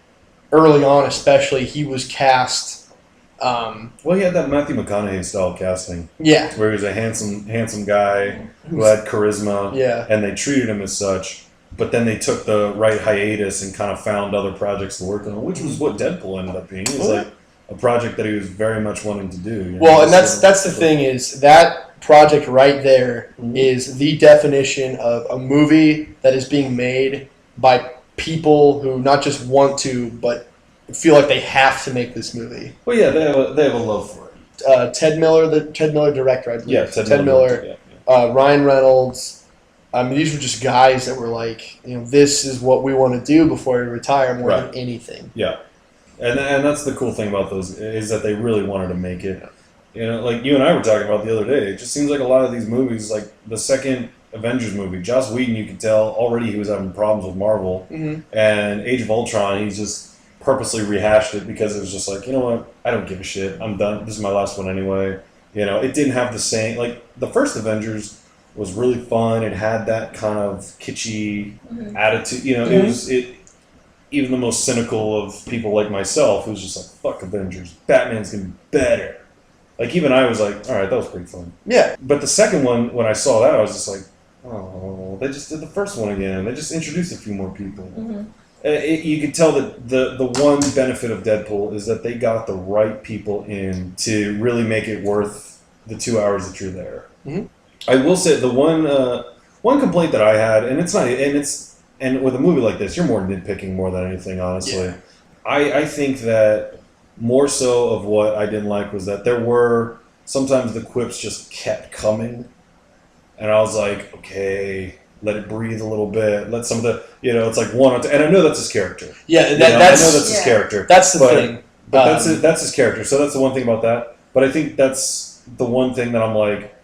early on, especially, he was cast. Well, he had that Matthew McConaughey style casting. Yeah, where he was a handsome guy who had charisma. Yeah, and they treated him as such. But then they took the right hiatus and kind of found other projects to work on, which was what Deadpool ended up being. It was like a project that he was very much wanting to do. Well, and that's the thing is that project right there is the definition of a movie that is being made by people who not just want to, but feel like they have to make this movie. Well, yeah, they have a love for it. Ted Miller, the Ted Miller director, I believe. Yeah, Ted Miller. Ryan Reynolds. I mean, these were just guys that were like, this is what we want to do before we retire more than anything. Yeah. And that's the cool thing about those is that they really wanted to make it. Like you and I were talking about the other day, it just seems like a lot of these movies, like the second Avengers movie, Joss Whedon, you could tell already he was having problems with Marvel. And Age of Ultron, he just purposely rehashed it because it was just like, you know what, I don't give a shit. I'm done. This is my last one anyway. It didn't have the same, like the first Avengers was really fun. It had that kind of kitschy attitude. even the most cynical of people like myself, who's just like, fuck Avengers, Batman's gonna be better. Like, even I was like, alright, that was pretty fun. Yeah. But the second one, when I saw that, I was just like, oh, they just did the first one again. They just introduced a few more people. Mm-hmm. You could tell that the one benefit of Deadpool is that they got the right people in to really make it worth the 2 hours that you're there. Mm-hmm. I will say the one complaint that I had, and it's not, and with a movie like this, you're more nitpicking more than anything, honestly. Yeah. I think that more so of what I didn't like was that there were sometimes the quips just kept coming, and I was like, okay, let it breathe a little bit. Let some of the, it's like one, and I know that's his character. Yeah, I know that's his character. That's the thing. But that's his character, so that's the one thing about that. But I think that's the one thing that I'm like,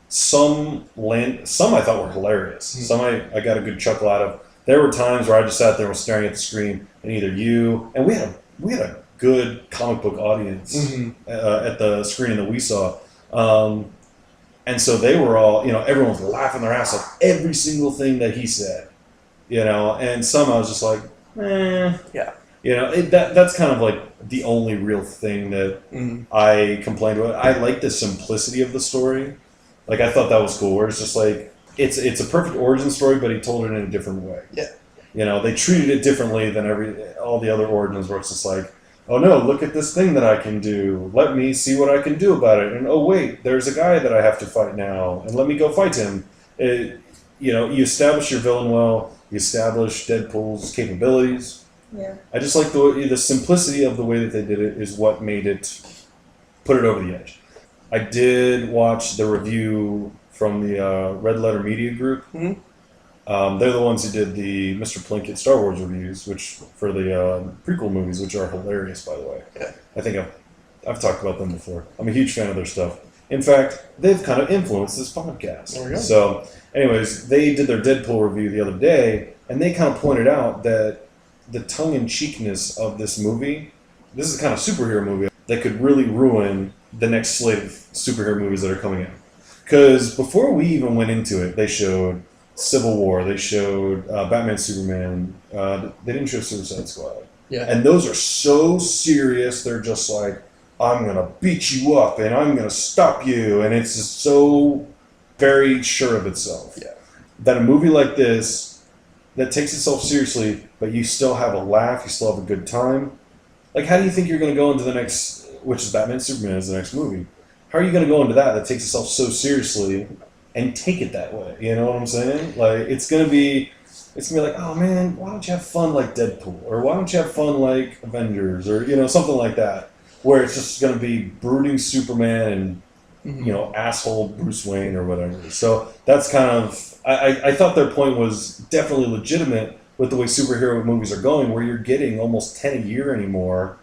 some I thought were hilarious. Mm-hmm. Some I got a good chuckle out of. There were times where I just sat there and was staring at the screen, and either you, and we had a good comic book audience at the screening that we saw. And so they were all, everyone was laughing their ass off every single thing that he said, and some I was just like, Yeah. That's kind of like the only real thing that I complained about. I like the simplicity of the story. Like, I thought that was cool, where it's just like, it's a perfect origin story, but he told it in a different way. Yeah. They treated it differently than all the other origins, where it's just like, oh no, look at this thing that I can do. Let me see what I can do about it. And oh wait, there's a guy that I have to fight now, and let me go fight him. You establish your villain well. You establish Deadpool's capabilities. Yeah. I just like the simplicity of the way that they did it is what made it, put it over the edge. I did watch the review from the Red Letter Media Group. Mm-hmm. They're the ones who did the Mr. Plinkett Star Wars reviews, which for the prequel movies, which are hilarious, by the way. Yeah. I think I've talked about them before. I'm a huge fan of their stuff. In fact, they've kind of influenced this podcast. There we go. So, anyways, they did their Deadpool review the other day, and they kind of pointed out that the tongue-in-cheekness of this movie, this is a kind of superhero movie that could really ruin the next slate of superhero movies that are coming out. Because before we even went into it, they showed Civil War, they showed Batman, Superman, they didn't show Suicide Squad. Yeah. And those are so serious, they're just like, I'm going to beat you up and I'm going to stop you. And it's just so very sure of itself. Yeah. That a movie like this, that takes itself seriously, but you still have a laugh, you still have a good time. Like, how do you think you're going to go into the next, which is Batman, Superman is the next movie. How are you going to go into that takes itself so seriously and take it that way? You know what I'm saying? Like, it's gonna be like, oh man, why don't you have fun like Deadpool, or why don't you have fun like Avengers, or something like that, where it's just gonna be brooding Superman and asshole Bruce Wayne or whatever. So that's kind of I thought their point was definitely legitimate with the way superhero movies are going, where you're getting almost 10 a year anymore.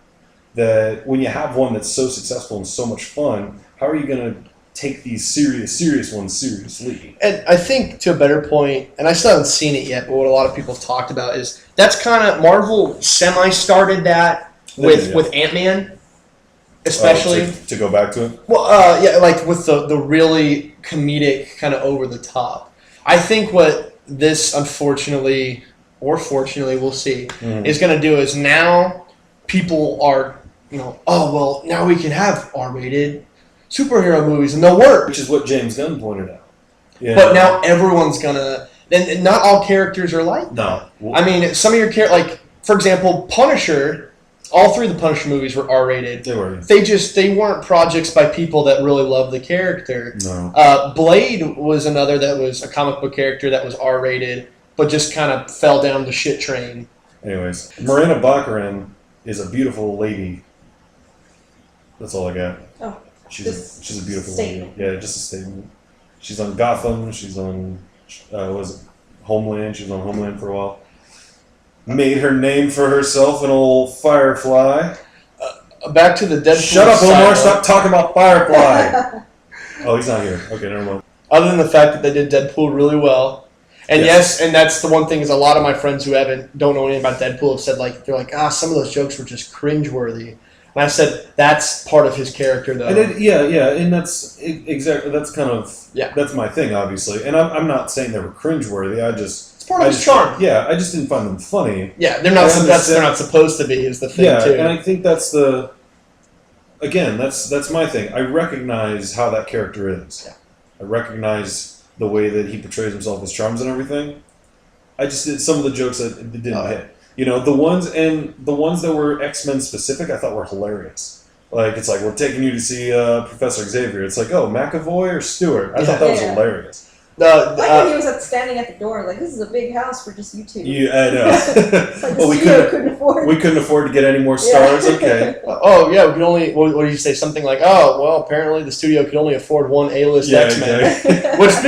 That when you have one that's so successful and so much fun, how are you gonna take these serious ones seriously? And I think, to a better point, and I still haven't seen it yet, but what a lot of people have talked about is that's kind of, Marvel semi-started that with Ant-Man, especially. To go back to it? Well, yeah, like with the really comedic, kind of over the top. I think what this, unfortunately, or fortunately, we'll see, is going to do is now people are, oh, well, now we can have R-rated superhero movies and they'll work. Which is what James Gunn pointed out. Yeah. But now everyone's gonna. And not all characters are like that. No. I mean, some of your characters, like for example, Punisher. All three of the Punisher movies were R-rated. They were. They weren't projects by people that really loved the character. No. Blade was another that was a comic book character that was R-rated, but just kind of fell down the shit train. Anyways, Miranda Baccarin is a beautiful lady. That's all I got. Oh. She's a beautiful statement. lady. Yeah, just a statement. She's on Gotham. She's on Homeland. She was on Homeland for a while. Made her name for herself, an old Firefly. Back to the Deadpool. Shut up, Omar! Stop talking about Firefly. Oh, he's not here. Okay, never mind. Other than the fact that they did Deadpool really well, and yes, and that's the one thing is a lot of my friends who don't know anything about Deadpool have said some of those jokes were just cringeworthy. And I said that's part of his character, though. And and that's exactly that's kind of that's my thing, obviously. And I'm not saying they were cringeworthy. It's part of his charm. Yeah, I just didn't find them funny. Yeah, they're not supposed to be, is the thing, too. And I think that's that's my thing. I recognize how that character is. Yeah. I recognize the way that he portrays himself, his charms and everything. I just did some of the jokes that didn't hit. You know, the ones that were X-Men specific, I thought were hilarious. Like, it's like, we're taking you to see Professor Xavier. It's like, oh, McAvoy or Stewart? I thought that was hilarious. Like when he was standing at the door, like, this is a big house for just you two. I know. Like well, we couldn't afford to get any more stars. Yeah. Okay. Oh yeah, we could only. What do you say? Something like, oh well, apparently the studio could only afford one A-list X-Men. Exactly. that was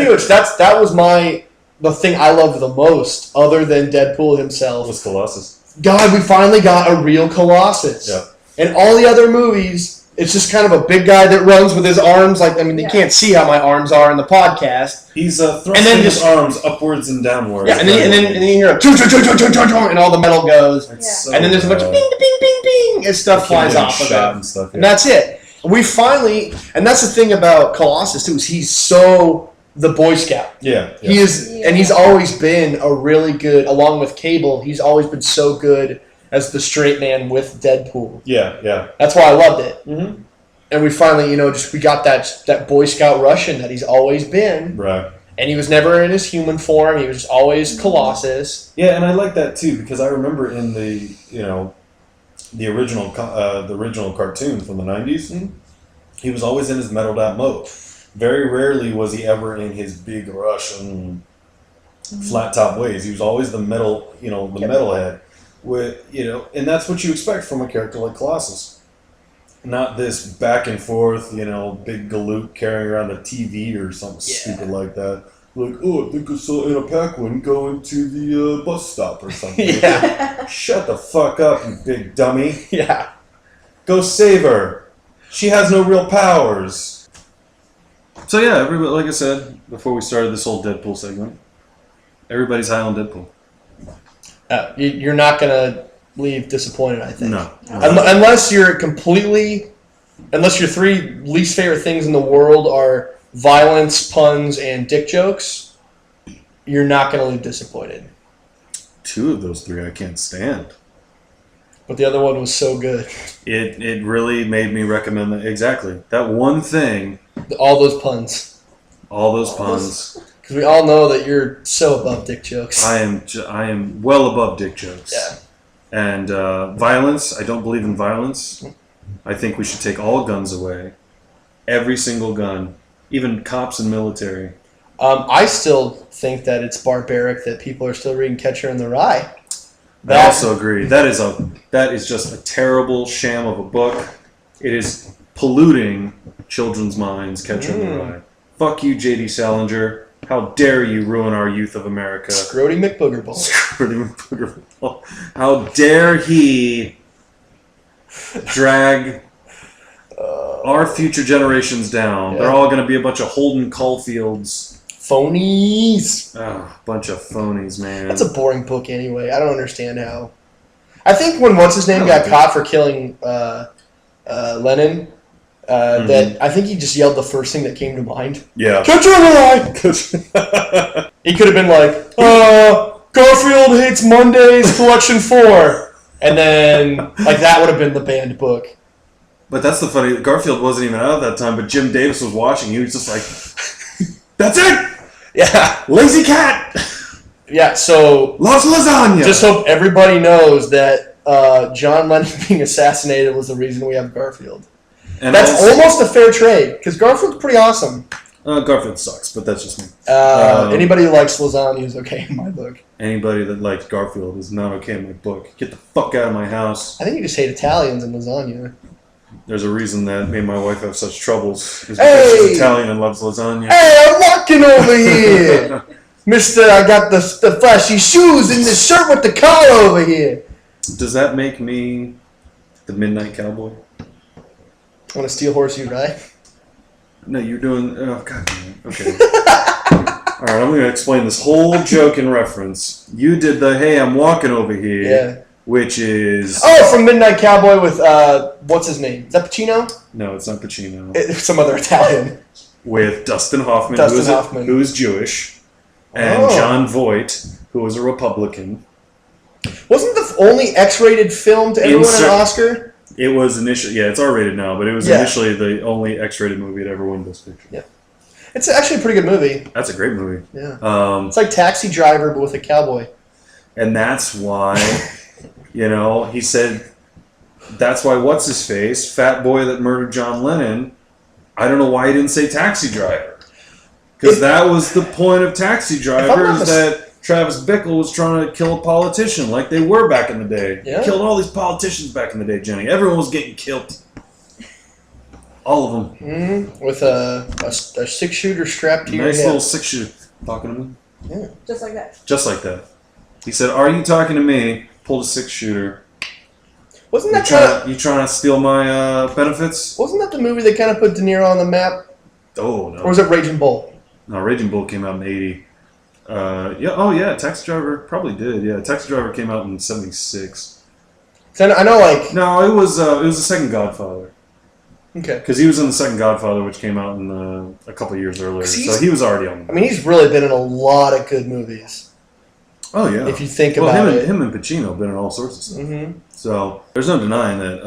the thing I loved the most, other than Deadpool himself. Was Colossus. God, we finally got a real Colossus. Yeah. In all the other movies, it's just kind of a big guy that runs with his arms. Like, I mean, you can't see how my arms are in the podcast. He's thrusting his arms upwards and downwards. Yeah, and then you hear a and all the metal goes. So and then there's a bunch of bing, bing, bing, bing, and stuff flies off of it. And stuff, And that's it. We finally, and that's the thing about Colossus too, is he's so the Boy Scout. Yeah. He is, and he's always been a really good, along with Cable, he's always been so good as the straight man with Deadpool. Yeah. That's why I loved it. Mm-hmm. And we finally, we got that Boy Scout Russian that he's always been. Right. And he was never in his human form. He was just always Colossus. Yeah, and I like that too because I remember in the original cartoon from the 90s, he was always in his metalled out mode. Very rarely was he ever in his big Russian flat top ways. He was always the metal, metalhead. And that's what you expect from a character like Colossus. Not this back and forth, big galoot carrying around a TV or something stupid like that. Like, oh, I think I saw Anna Paquin going to the bus stop or something. Yeah. Shut the fuck up, you big dummy. Yeah. Go save her. She has no real powers. So yeah, everybody, like I said before we started this whole Deadpool segment, everybody's high on Deadpool. You're not going to leave disappointed, I think. No. Unless your three least favorite things in the world are violence, puns, and dick jokes, you're not going to leave disappointed. 2 of those 3 I can't stand. But the other one was so good. It really made me recommend that. Exactly. That one thing. All those puns. Because we all know that you're so above dick jokes. I am well above dick jokes. Yeah. And violence, I don't believe in violence. I think we should take all guns away. Every single gun. Even cops and military. I still think that it's barbaric that people are still reading Catcher in the Rye. I also agree. That is just a terrible sham of a book. It is polluting children's minds, Catcher in the Rye. Fuck you, J.D. Salinger. How dare you ruin our youth of America. Scrody McBoogerball. How dare he drag our future generations down. Yeah. They're all going to be a bunch of Holden Caulfields. Phonies. Bunch of phonies, man. That's a boring book anyway. I don't understand how. I think when what's-his-name got caught for killing Lennon, that I think he just yelled the first thing that came to mind. Yeah. Catcher in the Rye! He could have been like, Garfield hates Mondays, collection 4. And then, that would have been the banned book. But that's the funny, Garfield wasn't even out at that time, but Jim Davis was watching. He was just like, that's it! Yeah. Lazy cat! Yeah, so... Loves lasagna! Just hope everybody knows that John Lennon being assassinated was the reason we have Garfield. And that's almost a fair trade, because Garfield's pretty awesome. Garfield sucks, but that's just me. Anybody who likes lasagna is okay in my book. Anybody that likes Garfield is not okay in my book. Get the fuck out of my house. I think you just hate Italians and lasagna. There's a reason that me and my wife have such troubles. It's because she's Italian and loves lasagna. Hey, I'm walking over here! Mister, I got the flashy shoes and the shirt with the collar over here. Does that make me the Midnight Cowboy? Want to steal horse you ride? No, you're doing... Oh, God damn it. Okay. Alright, I'm going to explain this whole joke in reference. You did the, hey, I'm walking over here. Yeah. Which is... Oh, from Midnight Cowboy with, what's his name? Is that Pacino? No, it's not Pacino. It's some other Italian. With Dustin Hoffman, who is Jewish, and John Voight, who was a Republican. Wasn't the only X-rated film to ever win an Oscar? It was initially, yeah, it's R-rated now, but it was initially the only X-rated movie to ever win Best Picture. Yeah. It's actually a pretty good movie. That's a great movie. Yeah. It's like Taxi Driver, but with a cowboy. And that's why, he said, that's why what's-his-face, fat boy that murdered John Lennon, I don't know why he didn't say Taxi Driver. Because that was the point of Taxi Driver, is that Travis Bickle was trying to kill a politician like they were back in the day. Yeah. They killed all these politicians back in the day, Jenny. Everyone was getting killed. All of them. Mm-hmm. With a 6-shooter strapped to your head. Nice little 6-shooter. Talking to me? Yeah. Just like that. Just like that. He said, "Are you talking to me?" Pulled a 6-shooter. Wasn't that you trying to steal my benefits? Wasn't that the movie that kind of put De Niro on the map? Oh, no. Or was it Raging Bull? No, Raging Bull came out in 80. Taxi Driver probably did. Yeah, Taxi Driver came out in 76. So I know, like... No, it was the second Godfather. Okay. Because he was in the second Godfather, which came out in a couple years earlier. So he was already on. I mean, he's really been in a lot of good movies. Oh, yeah. If you think about it. Him and Pacino have been in all sorts of stuff. Mm-hmm. So there's no denying that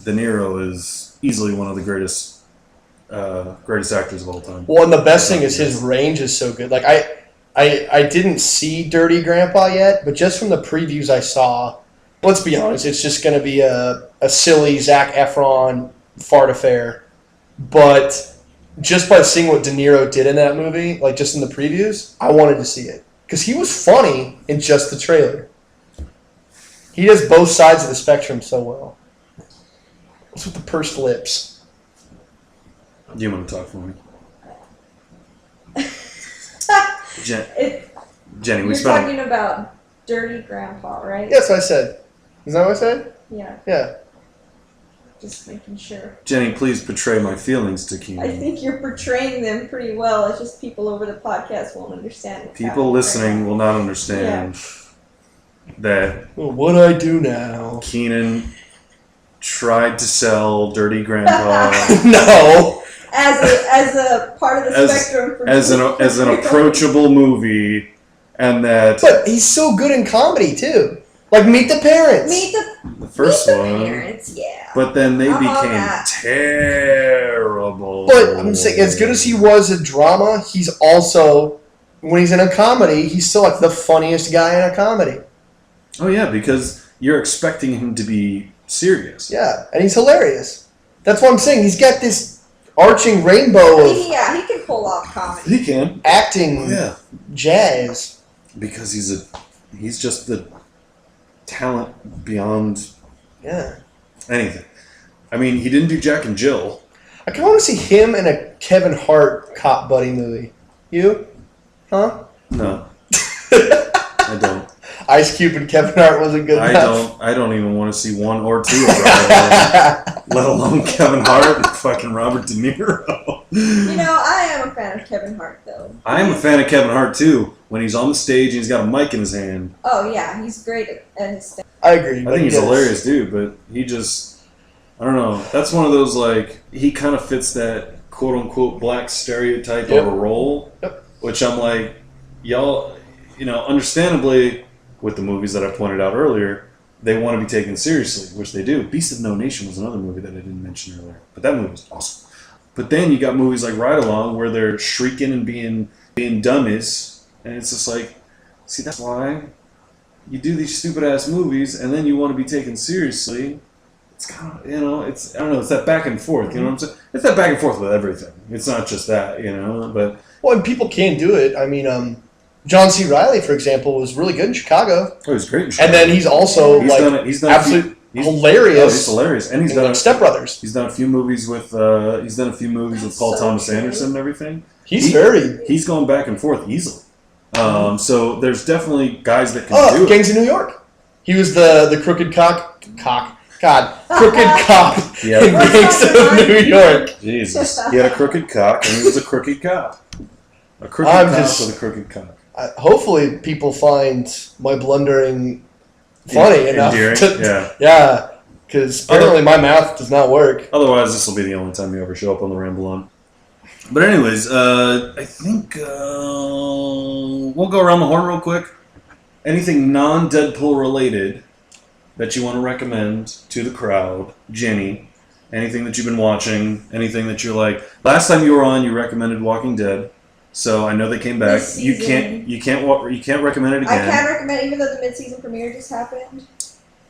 De Niro is easily one of the greatest actors of all time. Well, and the best thing is his range is so good. Like, I didn't see Dirty Grandpa yet, but just from the previews I saw, let's be honest, it's just going to be a silly Zac Efron fart affair. But just by seeing what De Niro did in that movie, like just in the previews, I wanted to see it. Because he was funny in just the trailer. He does both sides of the spectrum so well. What's with the pursed lips? You want to talk for me? Jenny, You're talking about Dirty Grandpa, right? Yes, I said. Is that what I said? Yeah. Yeah. Just making sure. Jenny, please portray my feelings to Keenan. I think you're portraying them pretty well. It's just people over the podcast won't understand. People listening will not understand that. Well, what I do now? Keenan tried to sell Dirty Grandpa. No. As a part of the spectrum. For as an approachable movie, and that. But he's so good in comedy too. Like Meet the Parents. The first one. Parents, yeah. But then they became terrible. But I'm saying, as good as he was at drama, he's also, when he's in a comedy, he's still like the funniest guy in a comedy. Oh yeah, because you're expecting him to be serious. Yeah, and he's hilarious. That's what I'm saying. He's got this arching rainbow of he can pull off comedy. He can. Acting jazz. Because he's just the talent beyond anything. I mean, he didn't do Jack and Jill. I kind of want to see him in a Kevin Hart cop buddy movie. You? Huh? No. I don't. Ice Cube and Kevin Hart wasn't good enough. I don't even want to see one or two of them, let alone Kevin Hart and fucking Robert De Niro. I am a fan of Kevin Hart, though. I am a fan of Kevin Hart, too, when he's on the stage and he's got a mic in his hand. Oh, yeah, he's great at his stand. I agree. I think he's a hilarious dude, but he just, I don't know. That's one of those, like, he kind of fits that quote-unquote black stereotype of a role, which I'm like, y'all, understandably, with the movies that I pointed out earlier, they want to be taken seriously, which they do. Beast of No Nation was another movie that I didn't mention earlier, but that movie was awesome. But then you got movies like Ride Along where they're shrieking and being dummies, and it's just like, see, that's why you do these stupid ass movies, and then you want to be taken seriously. It's kind of, it's that back and forth. You know what I'm saying? It's that back and forth with everything. It's not just that, but well, and people can do it. I mean, John C. Reilly, for example, was really good in Chicago. Oh, he's great in Chicago. And then he's also he's done absolutely hilarious. Oh, he's hilarious, and he's done Step Brothers. He's done a few movies with Paul Thomas Anderson and everything. He's going back and forth easily. So there's definitely guys that can do it. Gangs of New York. He was the crooked crooked cop in Gangs of New York. Jesus, he had a crooked cock and he was a crooked cop. A crooked cop with a crooked cock. Hopefully people find my blundering funny enough. Because apparently my mouth does not work. Otherwise, this will be the only time you ever show up on the Ramble On. But anyways, I think we'll go around the horn real quick. anything non-Deadpool related that you want to recommend to the crowd, Jenny. Anything that you've been watching, anything that you're like. Last time you were on, you recommended Walking Dead, so I know they came back. This You season. can't recommend it again. I can recommend, even though the mid-season premiere just happened.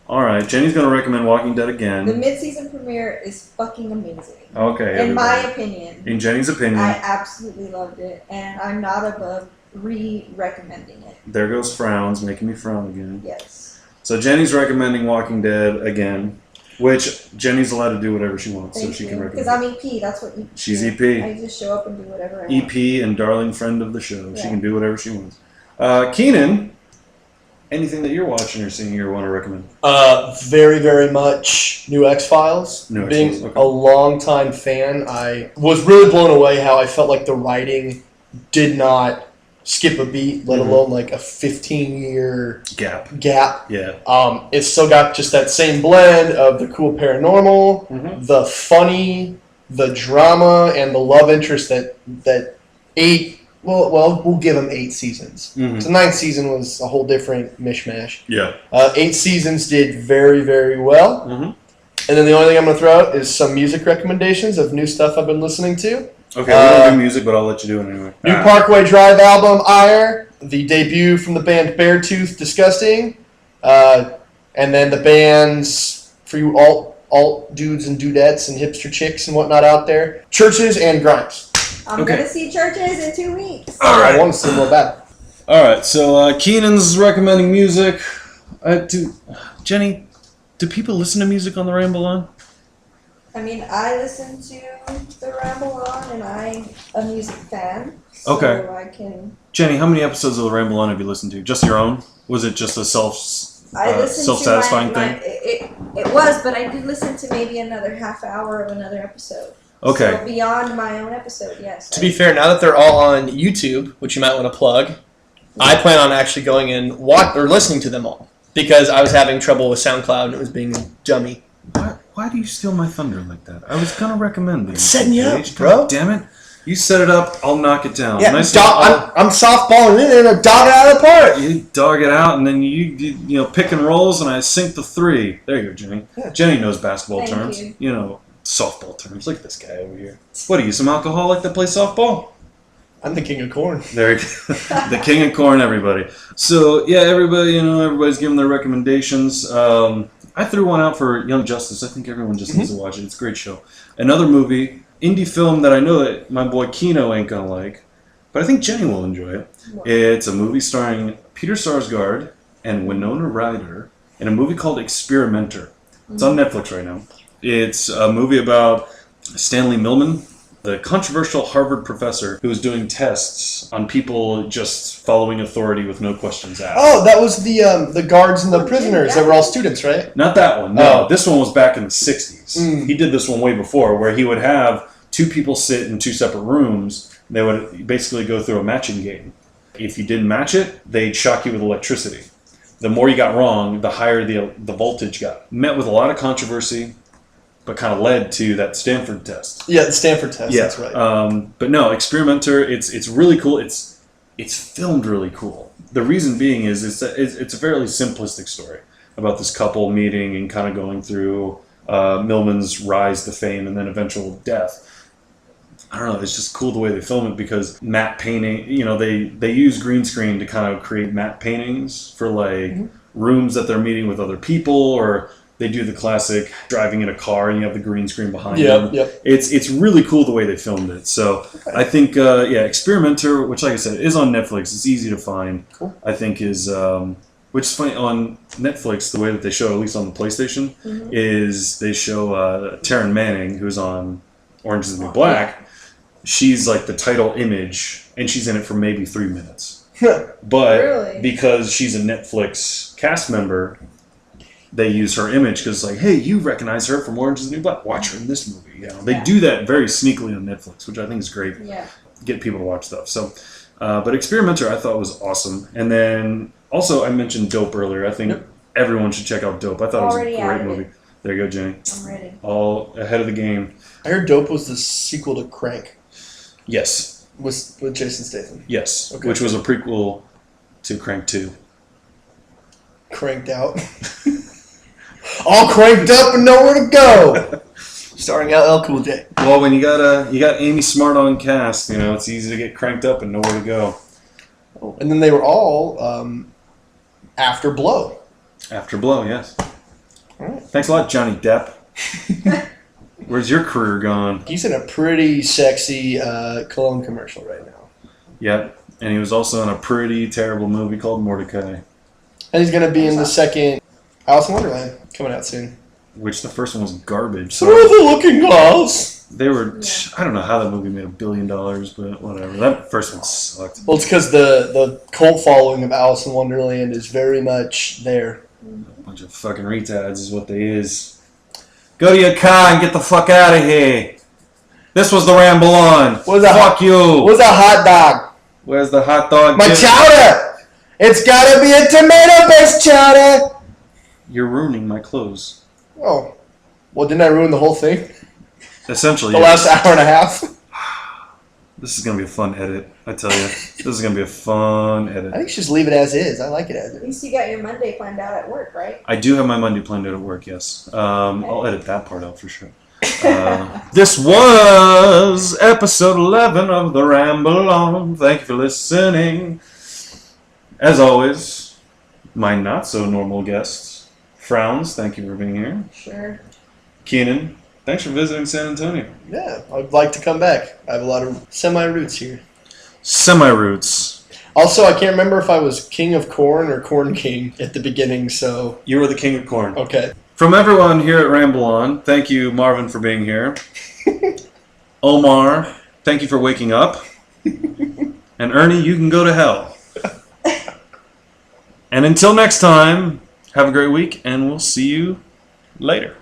All right, Jenny's gonna recommend Walking Dead again. The mid-season premiere is fucking amazing. Okay. In my opinion. In Jenny's opinion. I absolutely loved it, and I'm not above re-recommending it. There goes Frowns, making me frown again. Yes. So Jenny's recommending Walking Dead again, which Jenny's allowed to do whatever she wants, Thank so she you. can recommend. Because I'm EP, that's what you She's do. EP. I just show up and do whatever I want. EP and darling friend of the show. Yeah. She can do whatever she wants. Keenan, anything that you're watching or seeing or want to recommend? Very, very much New X-Files. New Being X-Files, okay. a longtime fan, I was really blown away how I felt like the writing did not skip a beat, let alone like a 15-year Gap. gap. Yeah. It's still got just that same blend of the cool paranormal, Mhm. the funny, the drama, and the love interest that eight. Well, we'll give them 8 seasons. Mhm. So 9th season was a whole different mishmash. Yeah. 8 seasons did very, very well. Mm-hmm. And then the only thing I'm going to throw out is some music recommendations of new stuff I've been listening to. Okay, we don't do music, but I'll let you do it anyway. New Parkway Drive album, Ire. The debut from the band Beartooth, Disgusting. And then the bands for you alt dudes and dudettes and hipster chicks and whatnot out there. Churches and Grimes. I'm Okay. going to see Churches in 2 weeks. All right. I want to see more bad. All right, so Keenan's recommending music. Jenny, do people listen to music on the Ramble On? I mean, I listen to the Ramble On, and I'm a music fan. So Okay. I can. Jenny, how many episodes of the Ramble On have you listened to? Just your own? Was it just a I listened self-satisfying to thing? It was, but I did listen to maybe another half hour of another episode. Okay. So beyond my own episode, yes. To be fair, now that they're all on YouTube, which you might want to plug, I plan on actually going and listening to them all because I was having trouble with SoundCloud and it was being dummy. Why do you steal my thunder like that? I was gonna recommend these. Setting you up, Paige. bro. God damn it! You set it up. I'll knock it down. Yeah, Nice I'm softballing in there and dog it out of the park. You dog it out, and then you pick and rolls, and I sink the 3. There you go, Jenny. Yeah. Jenny knows basketball Thank terms. you. Softball terms. Look at this guy over here. What are you, some alcoholic that plays softball? I'm the king of corn. There you go. The king of corn, everybody. So yeah, everybody's giving their recommendations. I threw one out for Young Justice. I think everyone just needs to watch it. It's a great show. Another movie, indie film that I know that my boy Kino ain't gonna like, but I think Jenny will enjoy it. What? It's a movie starring Peter Sarsgaard and Winona Ryder in a movie called Experimenter. It's on Netflix right now. It's a movie about Stanley Millman, the controversial Harvard professor who was doing tests on people just following authority with no questions asked. Oh, that was the guards and the prisoners that were all students, right? Not that one. No, Oh. this one was back in the 60s. Mm. He did this one way before, where he would have 2 people sit in 2 separate rooms. They would basically go through a matching game. If you didn't match it, they'd shock you with electricity. The more you got wrong, the higher the voltage got. Met with a lot of controversy, but kind of led to that Stanford test. Yeah, the Stanford test. Yeah, That's right. but no, Experimenter. It's really cool. It's filmed really cool. The reason being is it's a fairly simplistic story about this couple meeting and kind of going through Millman's rise to fame and then eventual death. I don't know. It's just cool the way they film it because matte painting. They use green screen to kind of create matte paintings for rooms that they're meeting with other people, or they do the classic driving in a car and you have the green screen behind them. Yep. It's really cool the way they filmed it. So I think Experimenter, which like I said is on Netflix. It's easy to find. Cool. I think is which is funny on Netflix. The way that they show, at least on the PlayStation, is they show Taryn Manning, who's on Orange Is the New Black. She's like the title image, and she's in it for maybe 3 minutes. But Really? because she's a Netflix cast member, they use her image because it's like, hey, you recognize her from Orange Is the New Black. Watch her in this movie. They do that very sneakily on Netflix, which I think is great. Yeah. Get people to watch stuff. So, but Experimenter I thought was awesome. And then also I mentioned Dope earlier. I think everyone should check out Dope. I thought Already it was a great added movie. it. There you go, Jenny. I'm ready. All ahead of the game. I heard Dope was the sequel to Crank Yes. with Jason Statham. Yes. Okay. Which was a prequel to Crank 2. cranked out. All cranked up and nowhere to go. Starring LL Cool J. Well, when you got Amy Smart on cast, you know it's easy to get cranked up and nowhere to go. And then they were all after Blow. After Blow, yes. All right. Thanks a lot, Johnny Depp. Where's your career gone? He's in a pretty sexy cologne commercial right now. Yep, and he was also in a pretty terrible movie called Mordecai, And he's going to be in the second Alice in Wonderland coming out soon. which the first one was garbage. Through the looking glass. They were, I don't know how that movie made $1 billion, but whatever. That first one sucked. Well, it's because the cult following of Alice in Wonderland is very much there. A bunch of fucking retards is what they is. Go to your car and get the fuck out of here. This was the Ramble On. Fuck you. What's a hot dog? Where's the hot dog? My chowder! It's gotta be a tomato-based chowder! You're ruining my clothes. Oh. Well, didn't I ruin the whole thing? Essentially, The last hour and a half? This is going to be a fun edit, I tell you. This is going to be a fun I edit. think you should just leave it as is. I like it as At is. least you got your Monday planned out at work, right? I do have my Monday planned out at work, yes. I'll edit that part out for sure. This was episode 11 of the Ramble On. Thank you for listening. As always, my not-so-normal guest, Frowns, thank you for being here. Sure. Keenan, thanks for visiting San Antonio. Yeah, I'd like to come back. I have a lot of semi-roots here. Semi-roots. Also, I can't remember if I was king of corn or corn king at the beginning, so... You were the king of corn. Okay. From everyone here at Ramble On, thank you, Marvin, for being here. Omar, thank you for waking up. And Ernie, you can go to hell. And until next time, have a great week, and we'll see you later.